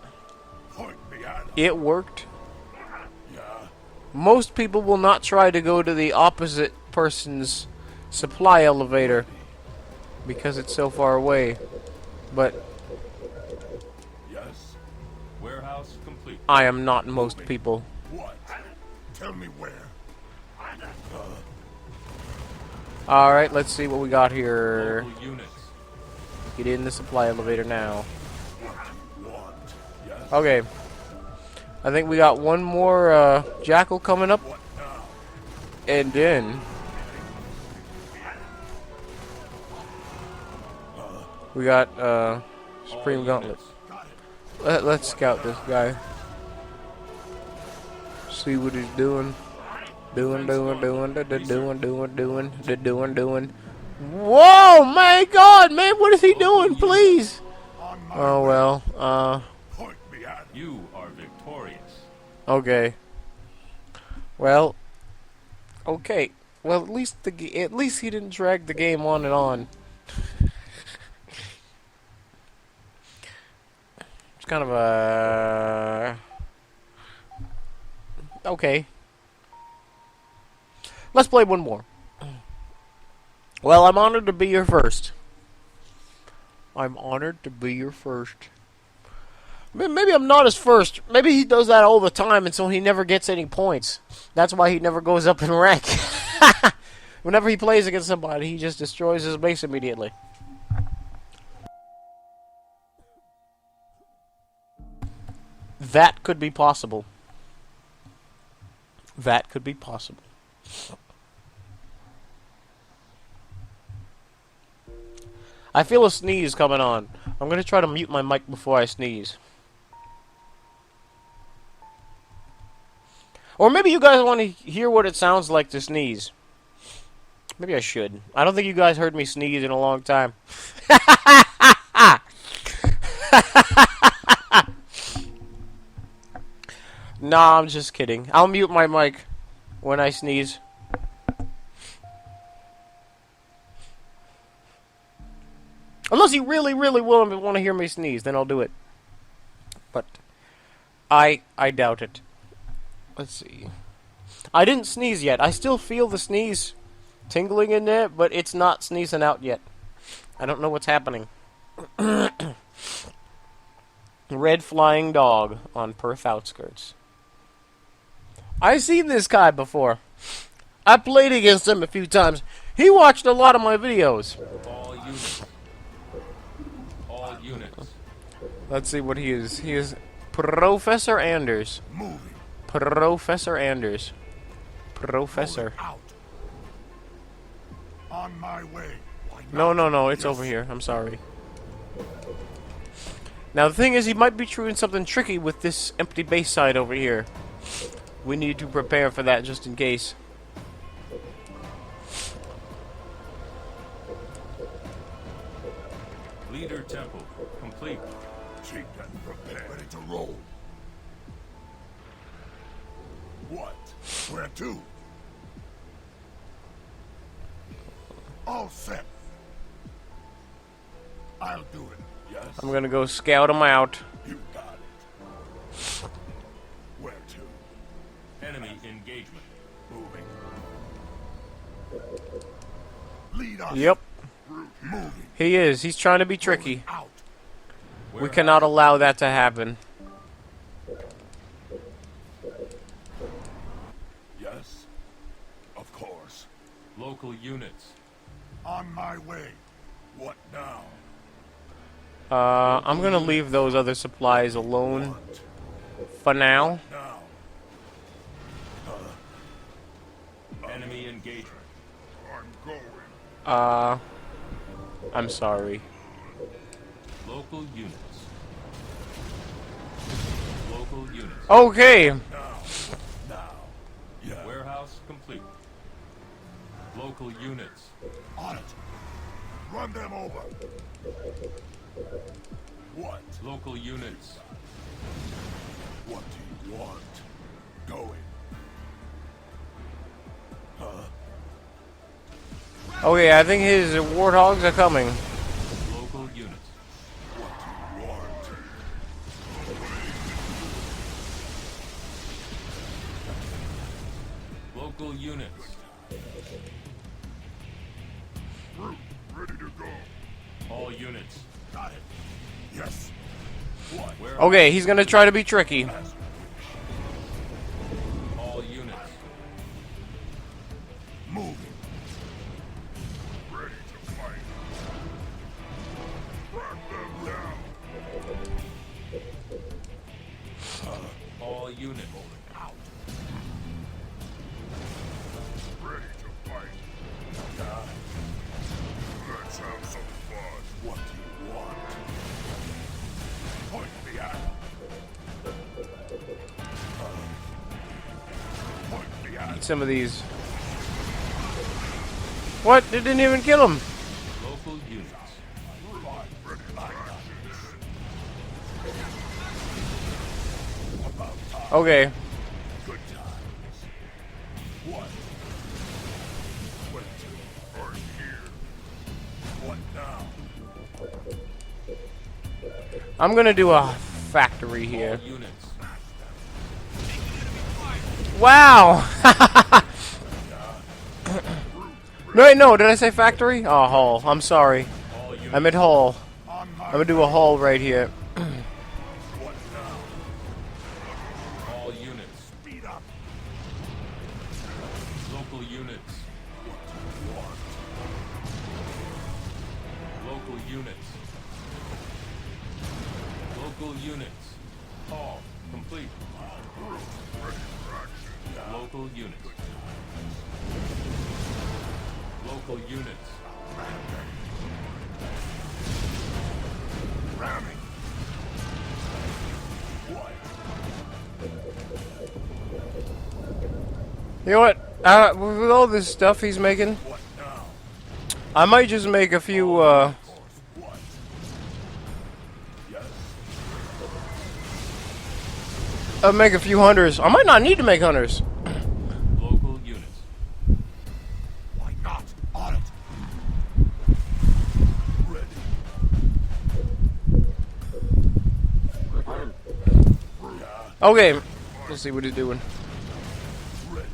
Point behind. It worked. Yeah. Most people will not try to go to the opposite person's supply elevator because it's so far away. But Yes. Warehouse complete. I am not most people. What? Tell me where. Alright, let's see what we got here. Local units. Get in the supply elevator now. Want. Yes. Okay. I think we got one more jackal coming up. What now? And then we got Supreme All Gauntlet. units. Let's scout this guy. See what he's doing. Doing. Whoa, my God, man, what is he doing? Please. On my Oh well. point behind. You are victorious. Okay. Well. Okay. Well, at least he didn't drag the game on and on. It's kind of a. Okay. Let's play one more. Well, I'm honored to be your first. I'm honored to be your first. Maybe I'm not his first. Maybe he does that all the time, and so he never gets any points. That's why he never goes up in rank. Whenever he plays against somebody, he just destroys his base immediately. That could be possible. That could be possible. I feel a sneeze coming on. I'm going to try to mute my mic before I sneeze. Or maybe you guys want to hear what it sounds like to sneeze. Maybe I should. I don't think you guys heard me sneeze in a long time. Nah, I'm just kidding. I'll mute my mic when I sneeze. Unless you really, really want to hear me sneeze, then I'll do it. But I doubt it. Let's see. I didn't sneeze yet. I still feel the sneeze tingling in there, but it's not sneezing out yet. I don't know what's happening. Red flying dog on Pirth Outskirts. I seen this guy before. I played against him a few times. He watched a lot of my videos. All units. All units. Let's see what he is. He is Professor Anders. Moving. Professor Anders. Professor. Out. On my way. Why No, not? no, no, it's Yes. over here. I'm sorry. Now, the thing is, he might be doing something tricky with this empty base side over here. We need to prepare for that just in case. Leader temple complete. Chieftain, prepare. Ready to roll. What? Where to? All set. I'll do it. Yes. I'm gonna go scout him out. You got it. Where to? Enemy engagement. Moving. Lead us. Yep, Moving. he is. He's trying to be tricky. Out. We cannot allow that to happen. Yes. Of course. Local units. On my way. What now? I'm gonna leave those other supplies alone What for now. now? Enemy engagement. I'm going. I'm sorry. Local units. Local units. Okay, Now. Yeah. Warehouse complete. Local units. On it. Run them over. What? Local units. What do you want? Going. okay, I think his warthogs are coming. Local units. What do you want? Local units. Route. Ready to go. All units. Got it. Yes. What? Where Okay, he's gonna try to be tricky. all units. Moving. Ready to fight. Track them down. All units. Out. Ready to fight. Let's have some fun. What do you want? Point the arrow. Point the arrow. Eat some of these. What? They didn't even kill him. Local units. Ready. I got it. Okay. Good times. What? Where to? Or here? What now? I'm gonna do a factory here. All units. Wow! No, wait, no, did I say factory? Oh, hall. I'm sorry. All units. I meant hall. On my I'm gonna do a hall right here. what now? All units. Speed up. Local units. What? Local units. Local units. All complete. Ready for action. Local units. Local units. Ramming. What? You know what? With all this stuff he's making, What now? I might just make a few, What? Yes. make a few hunters. I might not need to make hunters. Local units. Why not? On it. Ready. Okay, let's see what he's doing. Ready.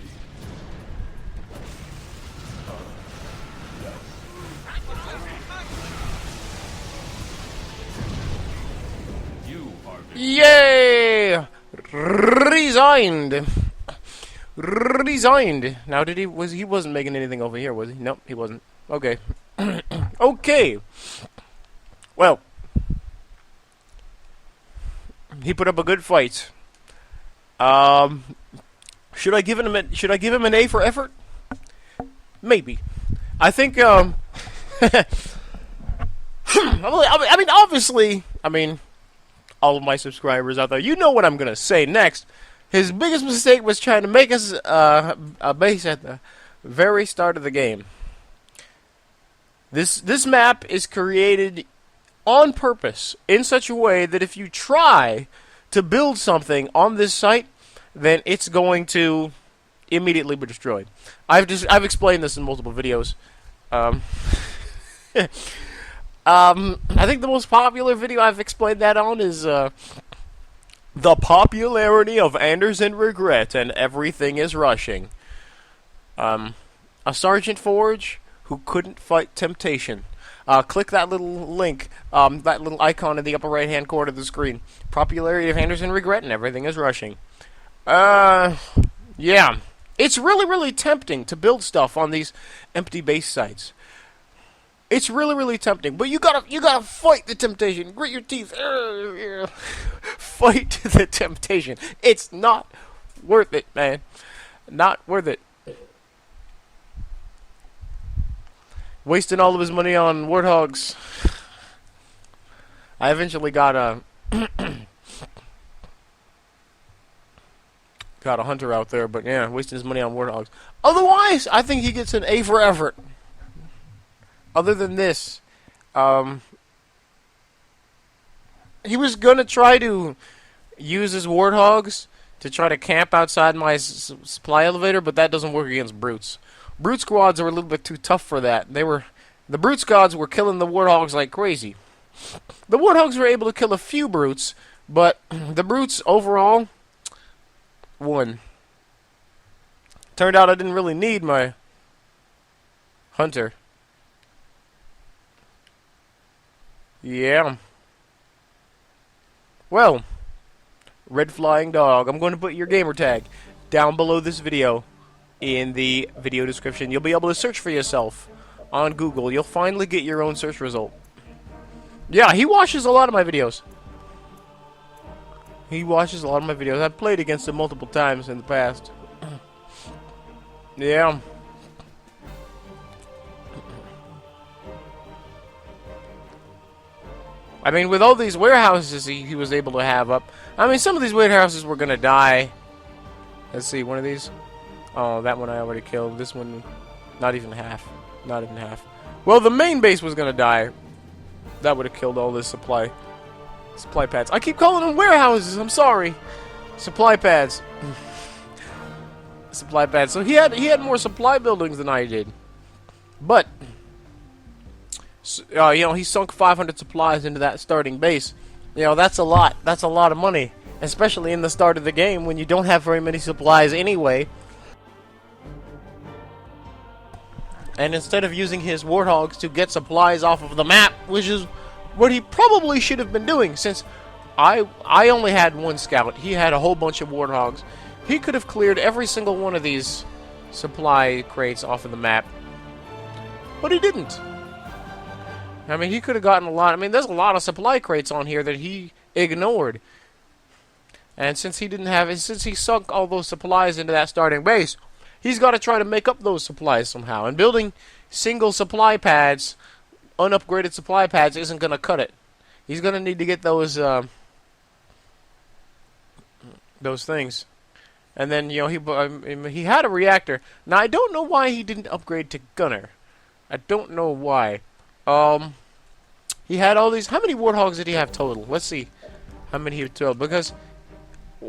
You are Yay! Resigned. resigned. Now, he wasn't making anything over here, was he? Nope, he wasn't. Okay. Okay. Well, he put up a good fight. Should I give him an A for effort? Maybe. I think I mean, obviously, all of my subscribers out there, you know what I'm gonna say next. His biggest mistake was trying to make us a base at the very start of the game. This map is created on purpose in such a way that if you try to build something on this site, then it's going to immediately be destroyed. I've explained this in multiple videos. I think the most popular video I've explained that on is the popularity of Anders and Regret and everything is rushing. A Sergeant Forge who couldn't fight temptation. Click that little link, that little icon in the upper right hand corner of the screen. Popularity of Anders and Regret and everything is rushing. Yeah. It's really, really tempting to build stuff on these empty base sites. It's really, really tempting, but you gotta fight the temptation. Grit your teeth. Fight the temptation. It's not worth it, man. Not worth it. Wasting all of his money on warthogs. I eventually got a got a hunter out there, but yeah, wasting his money on warthogs. Otherwise, I think he gets an A for effort. Other than this, he was gonna try to use his warthogs to try to camp outside my supply elevator, but that doesn't work against brutes. Brute squads are a little bit too tough for that. The brute squads were killing the warthogs like crazy. The warthogs were able to kill a few brutes, but the brutes overall won. Turned out I didn't really need my hunter. Yeah. Well, red flying dog. I'm going to put your gamer tag down below this video in the video description. You'll be able to search for yourself on Google. You'll finally get your own search result. Yeah, he watches a lot of my videos. He watches a lot of my videos. I've played against him multiple times in the past. Yeah. I mean, with all these warehouses he was able to have up, I mean, some of these warehouses were going to die. Let's see, one of these. Oh, that one I already killed. This one, not even half. Not even half. Well, the main base was going to die. That would have killed all this supply pads. I keep calling them warehouses. I'm sorry. Supply pads. Supply pads. So he had more supply buildings than I did. But you know, he sunk 500 supplies into that starting base. You know, that's a lot. That's a lot of money, especially in the start of the game when you don't have very many supplies anyway. And instead of using his warthogs to get supplies off of the map, which is what he probably should have been doing, since I only had one scout, he had a whole bunch of warthogs. He could have cleared every single one of these supply crates off of the map, but he didn't. I mean, he could have gotten a lot. I mean, there's a lot of supply crates on here that he ignored. And since he didn't have it, since he sunk all those supplies into that starting base, he's got to try to make up those supplies somehow. And building single supply pads, unupgraded supply pads, isn't going to cut it. He's going to need to get those things. And then, you know, he had a reactor. Now, I don't know why he didn't upgrade to gunner. I don't know why. He had all these. How many warthogs did he have total? Let's see how many he total. Because 10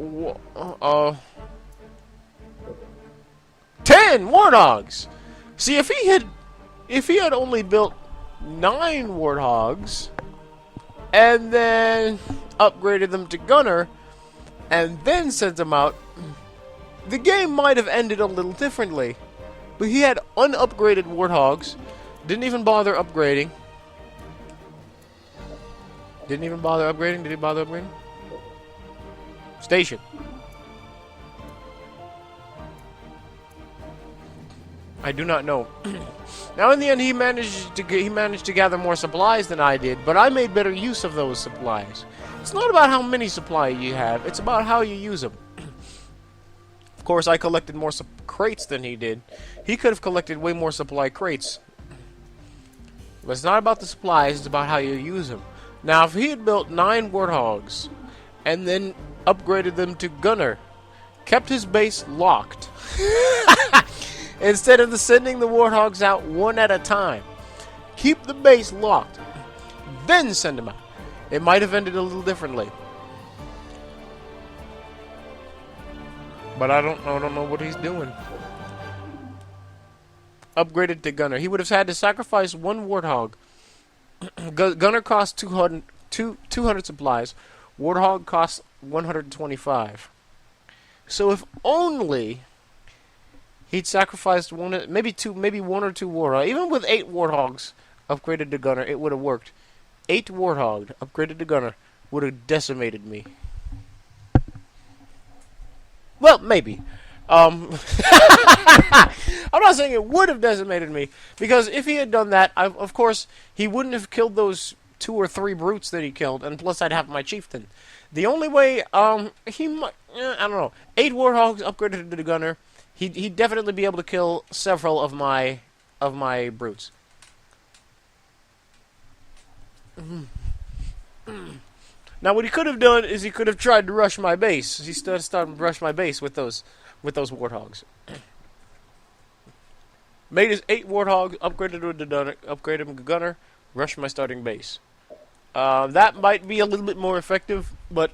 warthogs. See, if he had only built 9 warthogs and then upgraded them to gunner and then sent them out, the game might have ended a little differently. But he had unupgraded warthogs. Didn't even bother upgrading. Didn't even bother upgrading? Did he bother upgrading? Station. I do not know. Now, in the end, he managed to gather more supplies than I did, but I made better use of those supplies. It's not about how many supply you have; it's about how you use them. Of course, I collected more crates than he did. He could have collected way more supply crates. But it's not about the supplies; it's about how you use them. Now, if he had built 9 warthogs and then upgraded them to gunner, kept his base locked. Instead of sending the warthogs out one at a time, keep the base locked, then send them out. It might have ended a little differently. But I don't know what he's doing. Upgraded to gunner. He would have had to sacrifice 1 warthog. Gunner costs 200 supplies. Warthog costs 125. So if only he'd sacrificed maybe 1 or 2 warthogs. Even with 8 warthogs upgraded to gunner, it would have worked. 8 warthog upgraded to gunner would have decimated me. Well, maybe. I'm not saying it would have decimated me, because if he had done that, of course, he wouldn't have killed those 2 or 3 brutes that he killed, and plus I'd have my chieftain. The only way, he might, I don't know, 8 warthogs upgraded to the gunner, he'd definitely be able to kill several of my brutes. Now, what he could have done is he could have tried to rush my base. He started to rush my base with those warthogs. Made his 8 warthogs, upgraded him to gunner, rushed my starting base. That might be a little bit more effective, but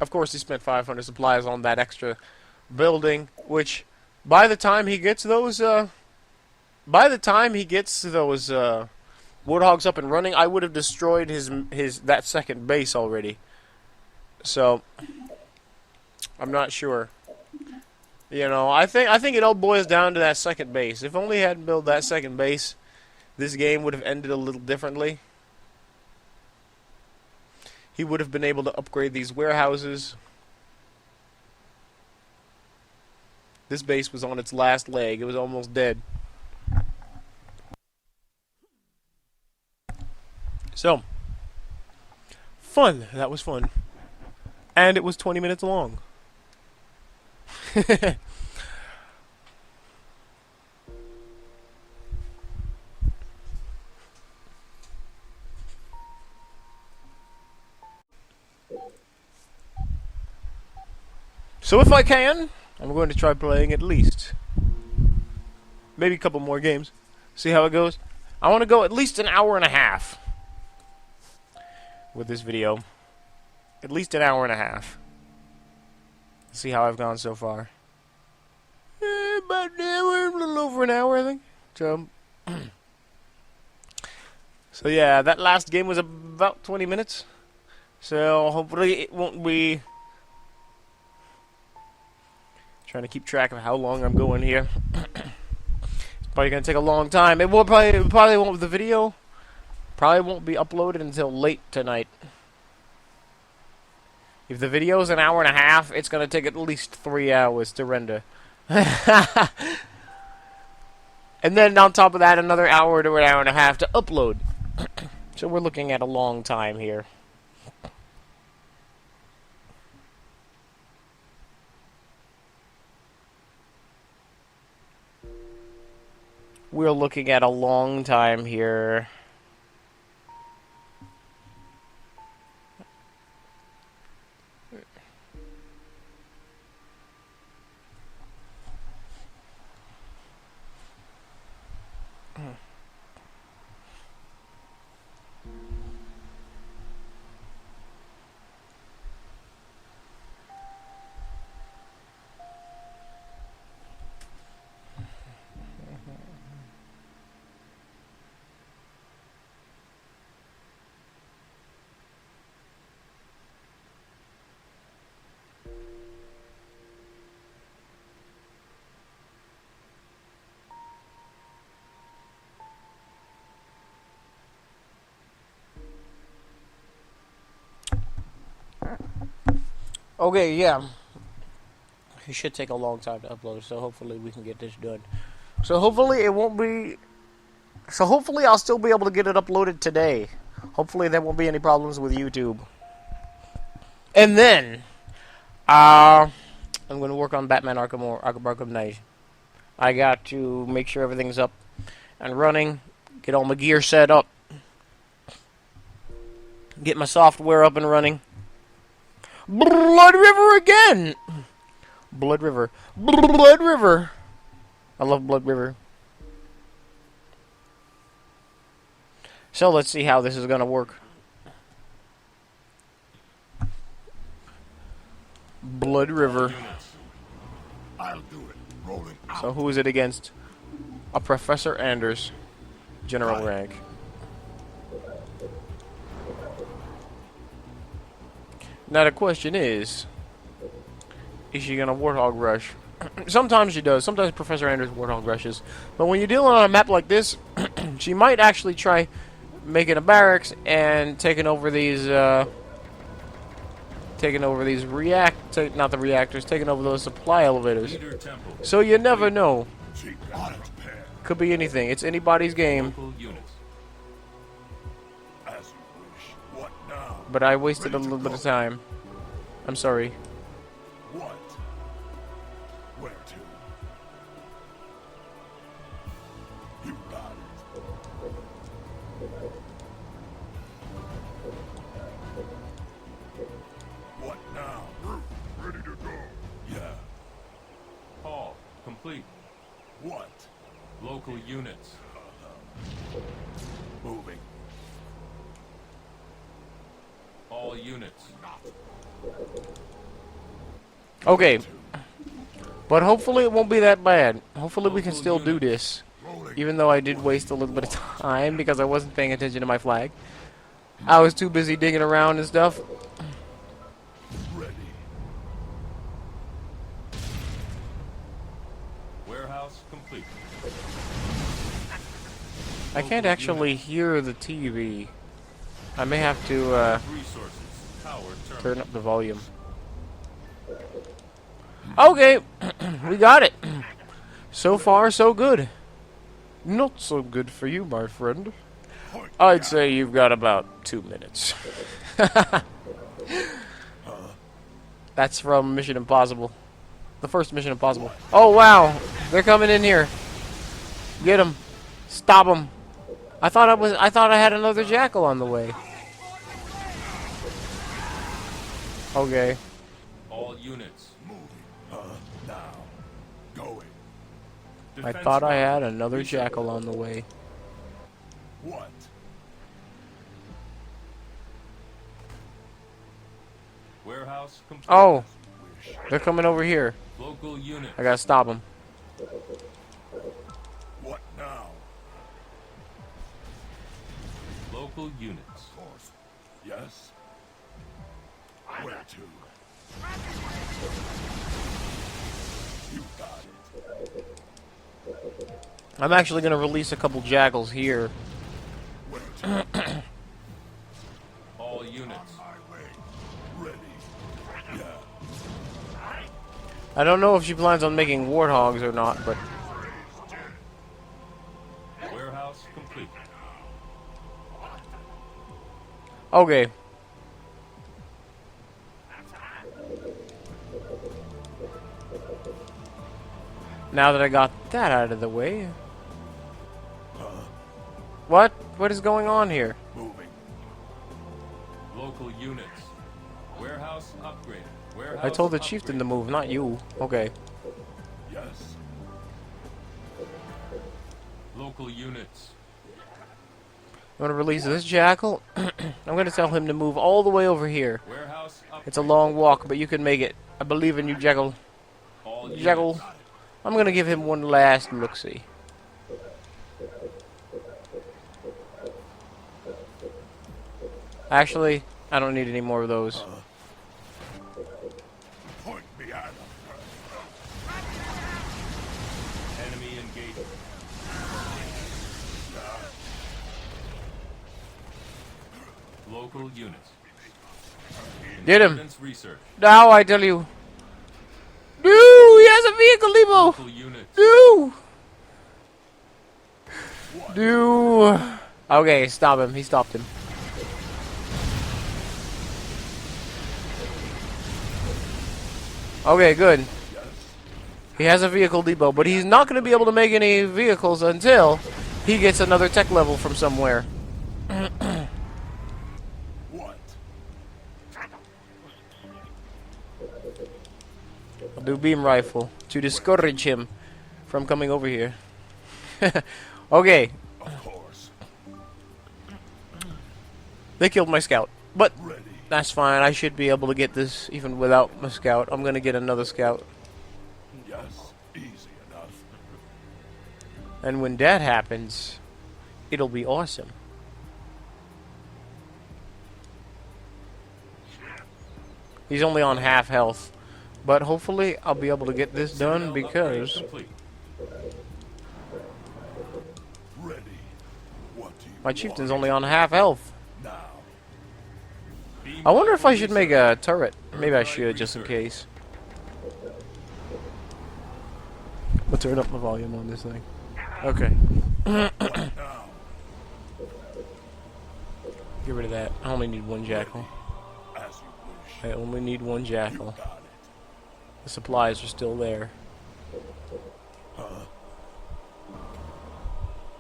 of course he spent 500 supplies on that extra building, which by the time he gets those warthogs up and running, I would have destroyed that second base already. So I'm not sure. You know, I think it all boils down to that second base. If only he hadn't built that second base, this game would have ended a little differently. He would have been able to upgrade these warehouses. This base was on its last leg. It was almost dead. So, fun. That was fun. And it was 20 minutes long. So if I can, I'm going to try playing at least maybe a couple more games. See how it goes. I want to go at least an hour and a half with this video. At least an hour and a half. See how I've gone so far. About an hour, a little over an hour, I think. So yeah, that last game was about 20 minutes. So hopefully it won't be... Trying to keep track of how long I'm going here. It's probably going to take a long time. It probably won't. The video probably won't be uploaded until late tonight. If the video is an hour and a half, it's going to take at least 3 hours to render. And then on top of that, another hour to an hour and a half to upload. So we're looking at a long time here. We're looking at a long time here. Okay, yeah. It should take a long time to upload, so hopefully we can get this done. So hopefully it won't be... So hopefully I'll still be able to get it uploaded today. Hopefully there won't be any problems with YouTube. And then... I'm going to work on Batman Arkham Knight. I got to make sure everything's up and running. Get all my gear set up. Get my software up and running. Blood River again! Blood River. Blood River! I love Blood River. So let's see how this is going to work. Blood River. I'll do it. Rolling out. So who is it against? A Professor Anders. General rank. Now the question is she gonna Warthog Rush? Sometimes she does. Sometimes Professor Anders Warthog Rushes. But when you're dealing on a map like this, she might actually try making a barracks and taking over these not the reactors, taking over those supply elevators. Leader temple. So you never know. Chief on it, pair. Could be anything. It's anybody's game. Local units. As you wish. What now? But I wasted a Ready to little bit go. of time. I'm sorry. What? Where to? You got it. What now? Ready to go. Yeah. Hall complete. What? Local units. Moving. All units. Okay. But hopefully it won't be that bad. Hopefully we can still do this. Rolling. Even though I did waste a little bit of time because I wasn't paying attention to my flag. I was too busy digging around and stuff. Ready. Warehouse complete. I can't actually hear the TV. I may have to Resources. Power terminal. turn up the volume. Okay, we got it. So far, so good. Not so good for you, my friend. Point I'd down. say you've got about 2 minutes. That's from Mission Impossible. The first Mission Impossible. Oh, wow. They're coming in here. Get them. Stop them. I thought I had another jackal on the way. Okay. All units. Moving. Now. Going. I Defense thought I line. had another jackal on the way. What? Warehouse complete. Oh, Wish. they're coming over here. Local units. I gotta stop them. What now? Local units. Of course. Yes. Where to? You got it. I'm actually gonna release a couple jackals here. Where to? All units. My way. Ready. Yeah. I don't know if she plans on making warthogs or not, but Warehouse complete. okay. Now that I got that out of the way. What? What is going on here? Moving. Local units. Warehouse upgraded. Warehouse I told the chieftain to move, not you. Okay. Yes. Local units. I'm gonna release this jackal. I'm gonna tell him to move all the way over here. Warehouse upgraded. It's a long walk, but you can make it. I believe in you, jackal. All Jackal. units. I'm gonna give him one last look-see. Actually, I don't need any more of those. Point me at him. Enemy engagement. Local units. Get him. Intelligence research. Now I tell you. No, he has a vehicle, Lebo. Local units. No. Do. Okay, stop him. He stopped him. Okay, good. He has a vehicle depot, but he's not going to be able to make any vehicles until he gets another tech level from somewhere. What? I'll do beam rifle to discourage him from coming over here. Okay, Of course. they killed my scout, but Ready. that's fine. I should be able to get this even without my scout. I'm going to get another scout. Yes. Easy enough. And when that happens, it'll be awesome. He's only on half health. But hopefully I'll be able to get this done because Complete. Ready. What do you my chieftain's want only on half health. now? Beam I wonder if I rifle should make a turret. Maybe I should, just in case. I'll turn up my volume on this thing. Okay. Now. Get rid of that. I only need one jackal. As you wish. I only need one jackal. Got it. The supplies are still there.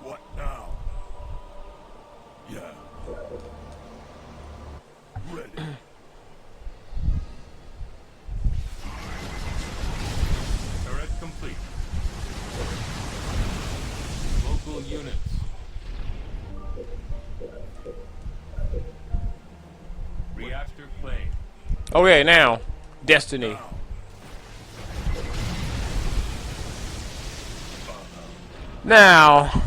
What now? Yeah. Ready. Turret complete. Local units. Reactor plane. Okay, now. Destiny. Now,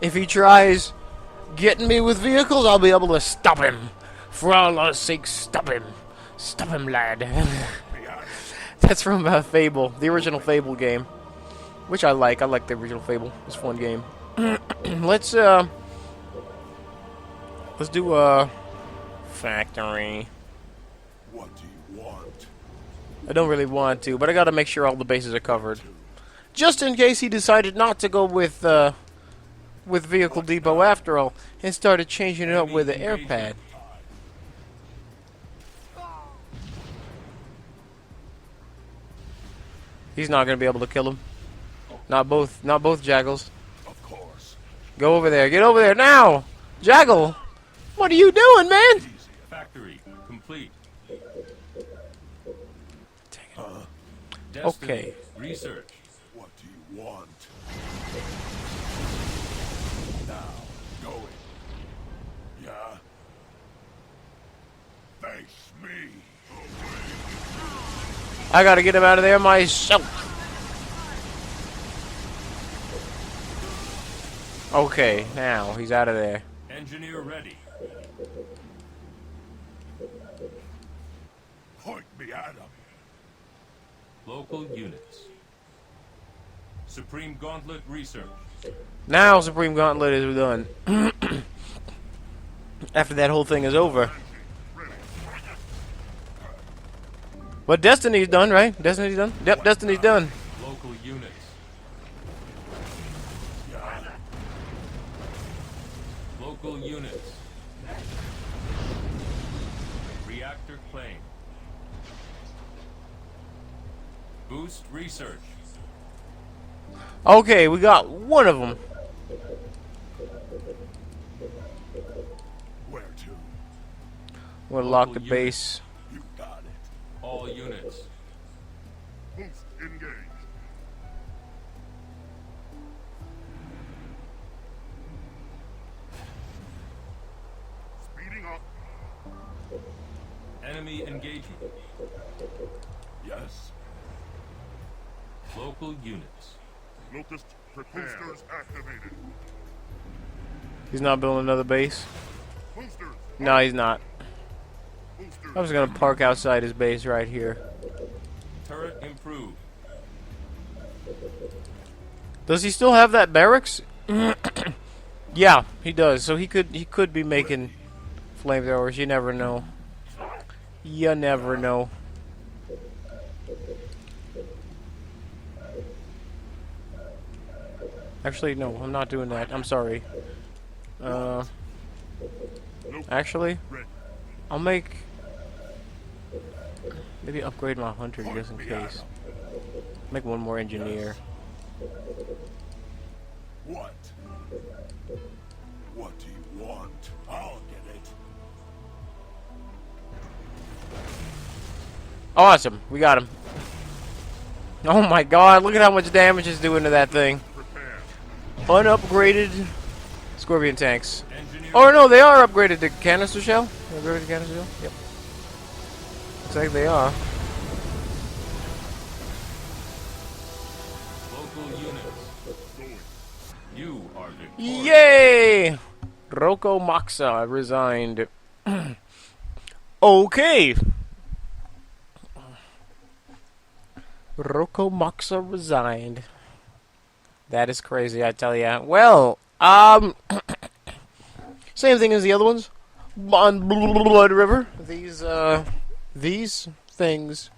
if he tries getting me with vehicles, I'll be able to stop him. For Allah's sake, stop him. Stop him, lad. That's from Fable, the original Fable game. Which I like. I like the original Fable. It's a fun game. Let's do a factory. What do you want? I don't really want to, but I gotta make sure all the bases are covered. Just in case he decided not to go with Vehicle Depot after all, and started changing it up with the air pad. He's not gonna be able to kill him. Not both Jaggles. Of course. Go over there. Get over there now! Jaggle! What are you doing, man? Factory complete. Destiny. Okay. Research. What do you want? Now. Going. Yeah. Face me. I gotta get him out of there myself. Okay, now he's out of there. Engineer ready. Point me at him. Local units. Supreme Gauntlet research. Now Supreme Gauntlet is done. After that whole thing is over. But Destiny's done, right? Destiny's done? Yep, Destiny's done. Local units. Local units. Reactor plane. Boost research. Okay, we got one of them. Where to? We'll lock the Local base. You got it. All units. Boost engaged. Speeding up. Enemy engagement. Yes. Local units. Locust prepared. Boosters activated. He's not building another base. Boosters. No, he's not. Boosters. I was gonna park outside his base right here. Turret improved. Does he still have that barracks? Yeah, he does. So he could be making flamethrowers. You never know. You never know. Actually, no, I'm not doing that. I'm sorry. Actually, I'll make... maybe upgrade my hunter just in case. Make one more engineer. What? What do you want? I'll get it. Awesome, we got him. Oh my god, look at how much damage it's doing to that thing. Prepare. Unupgraded Scorpion tanks. Engineer. Oh no, they are upgraded to canister shell. Upgraded to canister shell? Yep. Looks like they are. Local units. You are victorious. Yay! ROCOMAXA resigned. Okay. ROCOMAXA resigned. That is crazy, I tell ya. Well, same thing as the other ones on Blood River. These things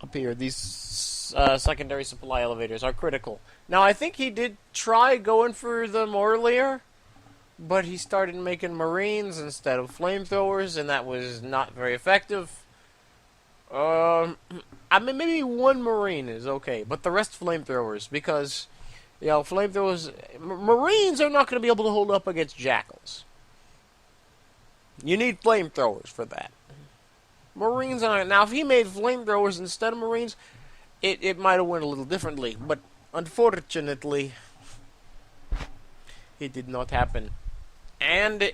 up here, these secondary supply elevators are critical. Now, I think he did try going for them earlier, but he started making Marines instead of flamethrowers, and that was not very effective. I mean, maybe one Marine is okay, but the rest flamethrowers, because, you know, flamethrowers... Marines are not going to be able to hold up against Jackals. You need flamethrowers for that. Marines aren't... Now, if he made flamethrowers instead of Marines, it might have went a little differently, but unfortunately, it did not happen. And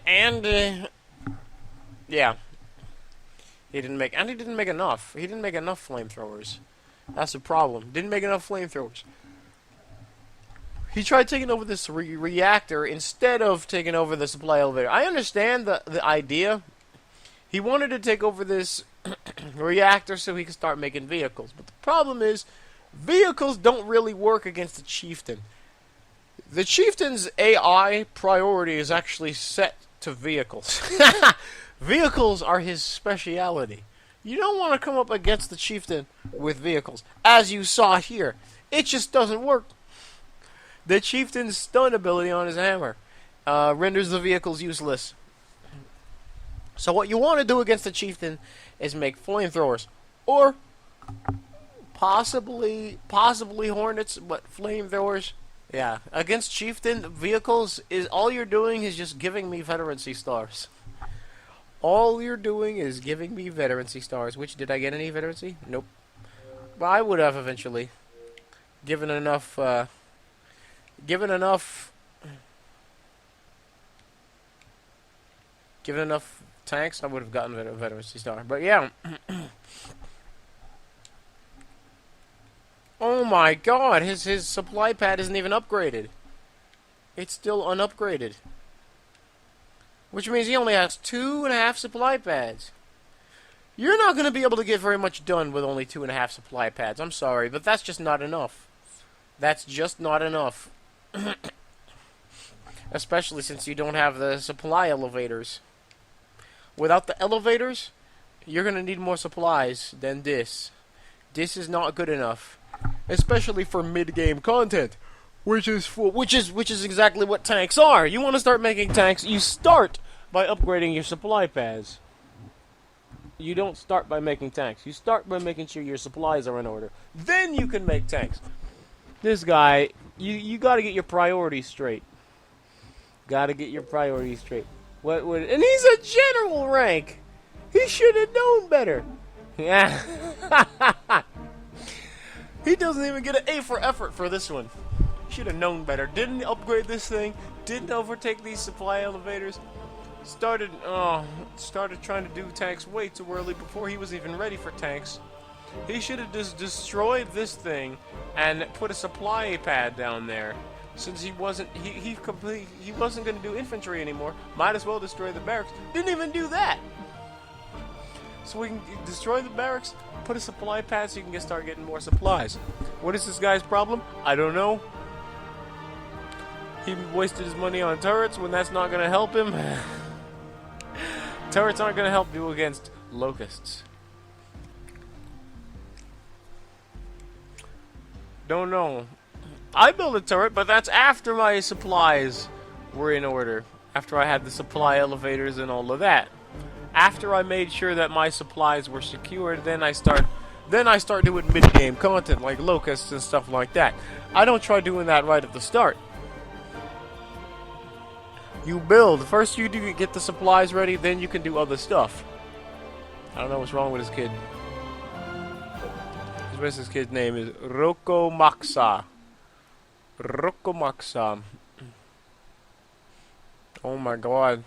yeah. He didn't make enough. He didn't make enough flamethrowers. That's the problem. Didn't make enough flamethrowers. He tried taking over this reactor instead of taking over the supply elevator. I understand the idea. He wanted to take over this reactor so he could start making vehicles. But the problem is, vehicles don't really work against the Chieftain. The Chieftain's AI priority is actually set to vehicles. Vehicles are his speciality. You don't want to come up against the Chieftain with vehicles. As you saw here, it just doesn't work. The Chieftain's stun ability on his hammer renders the vehicles useless. So what you want to do against the Chieftain is make flamethrowers. Or possibly Hornets, but flamethrowers. Yeah, against Chieftain vehicles, is all you're doing is just giving me veterancy stars. All you're doing is giving me veterancy stars. Which, did I get any veterancy? Nope. Well, I would have eventually. Given enough tanks, I would have gotten a veterancy star. But yeah. Oh my god, his supply pad isn't even upgraded. It's still unupgraded. Which means he only has 2.5 supply pads. You're not going to be able to get very much done with only 2.5 supply pads. I'm sorry, but that's just not enough. That's just not enough. Especially since you don't have the supply elevators. Without the elevators, you're going to need more supplies than this. This is not good enough. Especially for mid-game content. Which is exactly what tanks are. You want to start making tanks, you start by upgrading your supply pads. You don't start by making tanks. You start by making sure your supplies are in order. Then you can make tanks. This guy, you got to get your priorities straight. Got to get your priorities straight. And he's a general rank. He should have known better. Yeah. He doesn't even get an A for effort for this one. Should have known better. Didn't upgrade this thing. Didn't overtake these supply elevators. Started trying to do tanks way too early before he was even ready for tanks. He should have just destroyed this thing and put a supply pad down there. Since he wasn't going to do infantry anymore, might as well destroy the barracks. Didn't even do that. So we can destroy the barracks, put a supply pad so you can start getting more supplies. What is this guy's problem? I don't know. He wasted his money on turrets when that's not going to help him. Turrets aren't going to help you against locusts. Don't know. I built a turret, but that's after my supplies were in order. After I had the supply elevators and all of that. After I made sure that my supplies were secured, then I start doing mid-game content like locusts and stuff like that. I don't try doing that right at the start. You build. First you do get the supplies ready, then you can do other stuff. I don't know what's wrong with this kid. This kid's name is ROCOMAXA. ROCOMAXA. Oh my god.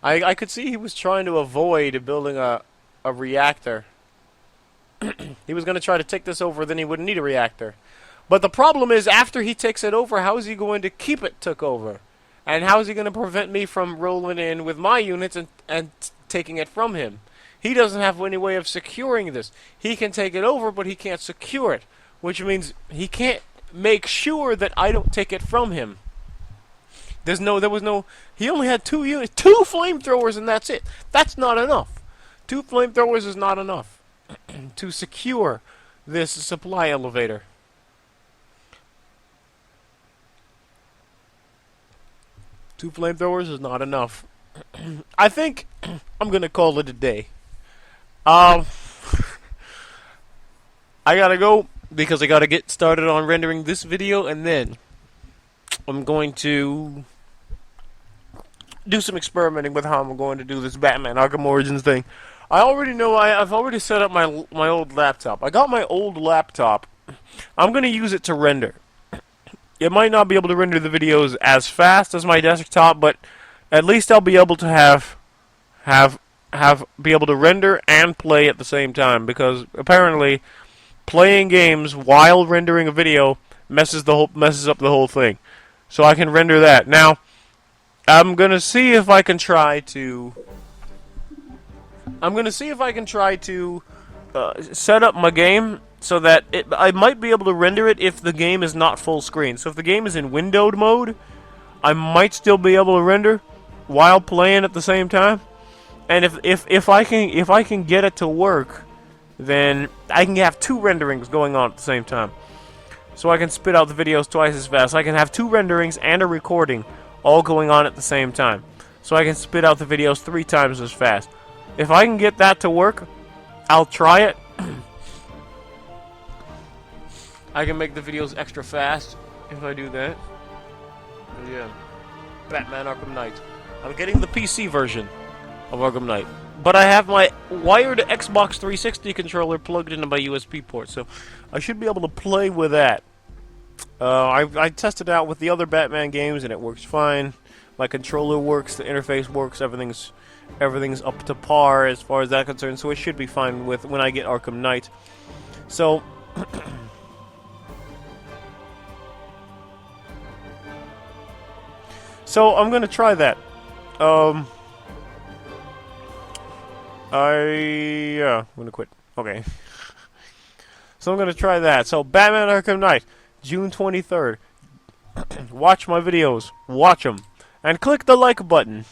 I could see he was trying to avoid building a reactor. He was going to try to take this over, then he wouldn't need a reactor. But the problem is, after he takes it over, how is he going to keep it took over? And how is he going to prevent me from rolling in with my units and taking it from him? He doesn't have any way of securing this. He can take it over, but he can't secure it. Which means he can't make sure that I don't take it from him. He only had 2 units, 2 flamethrowers, and that's it. That's not enough. 2 flamethrowers is not enough to secure this supply elevator. Two flamethrowers is not enough. I think I'm gonna call it a day. I gotta go because I gotta get started on rendering this video, and then I'm going to do some experimenting with how I'm going to do this Batman Arkham Origins thing. I already know I've already set up my old laptop. I got my old laptop. I'm gonna use it to render. It might not be able to render the videos as fast as my desktop, but at least I'll be able to be able to render and play at the same time, because apparently playing games while rendering a video messes up the whole thing. So I can render that. Now, I'm gonna see if I can try to set up my game so that I might be able to render it if the game is not full screen. So if the game is in windowed mode, I might still be able to render while playing at the same time. And if I can get it to work, then I can have 2 renderings going on at the same time. So I can spit out the videos twice as fast. I can have 2 renderings and a recording all going on at the same time. So I can spit out the videos 3 times as fast. If I can get that to work, I'll try it. I can make the videos extra fast if I do that. But yeah. Batman Arkham Knight. I'm getting the PC version of Arkham Knight. But I have my wired Xbox 360 controller plugged into my USB port, so I should be able to play with that. I tested out with the other Batman games and it works fine. My controller works, the interface works, everything's up to par as far as that's concerned, so it should be fine with when I get Arkham Knight. So I'm gonna try that. I'm gonna quit. Okay. So I'm gonna try that. So Batman Arkham Knight, June 23rd. Watch my videos. Watch them. And click the like button.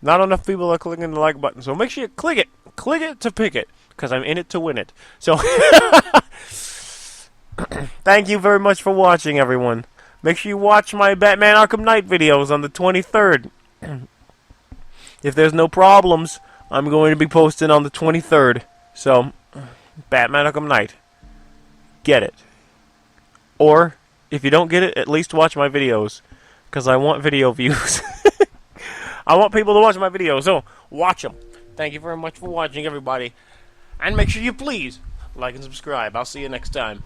Not enough people are clicking the like button, so make sure you click it. Click it to pick it, because I'm in it to win it. So, thank you very much for watching, everyone. Make sure you watch my Batman Arkham Knight videos on the 23rd. If there's no problems, I'm going to be posting on the 23rd. So, Batman Arkham Knight. Get it. Or, if you don't get it, at least watch my videos. Because I want video views. I want people to watch my videos, so watch them. Thank you very much for watching, everybody. And make sure you please like and subscribe. I'll see you next time.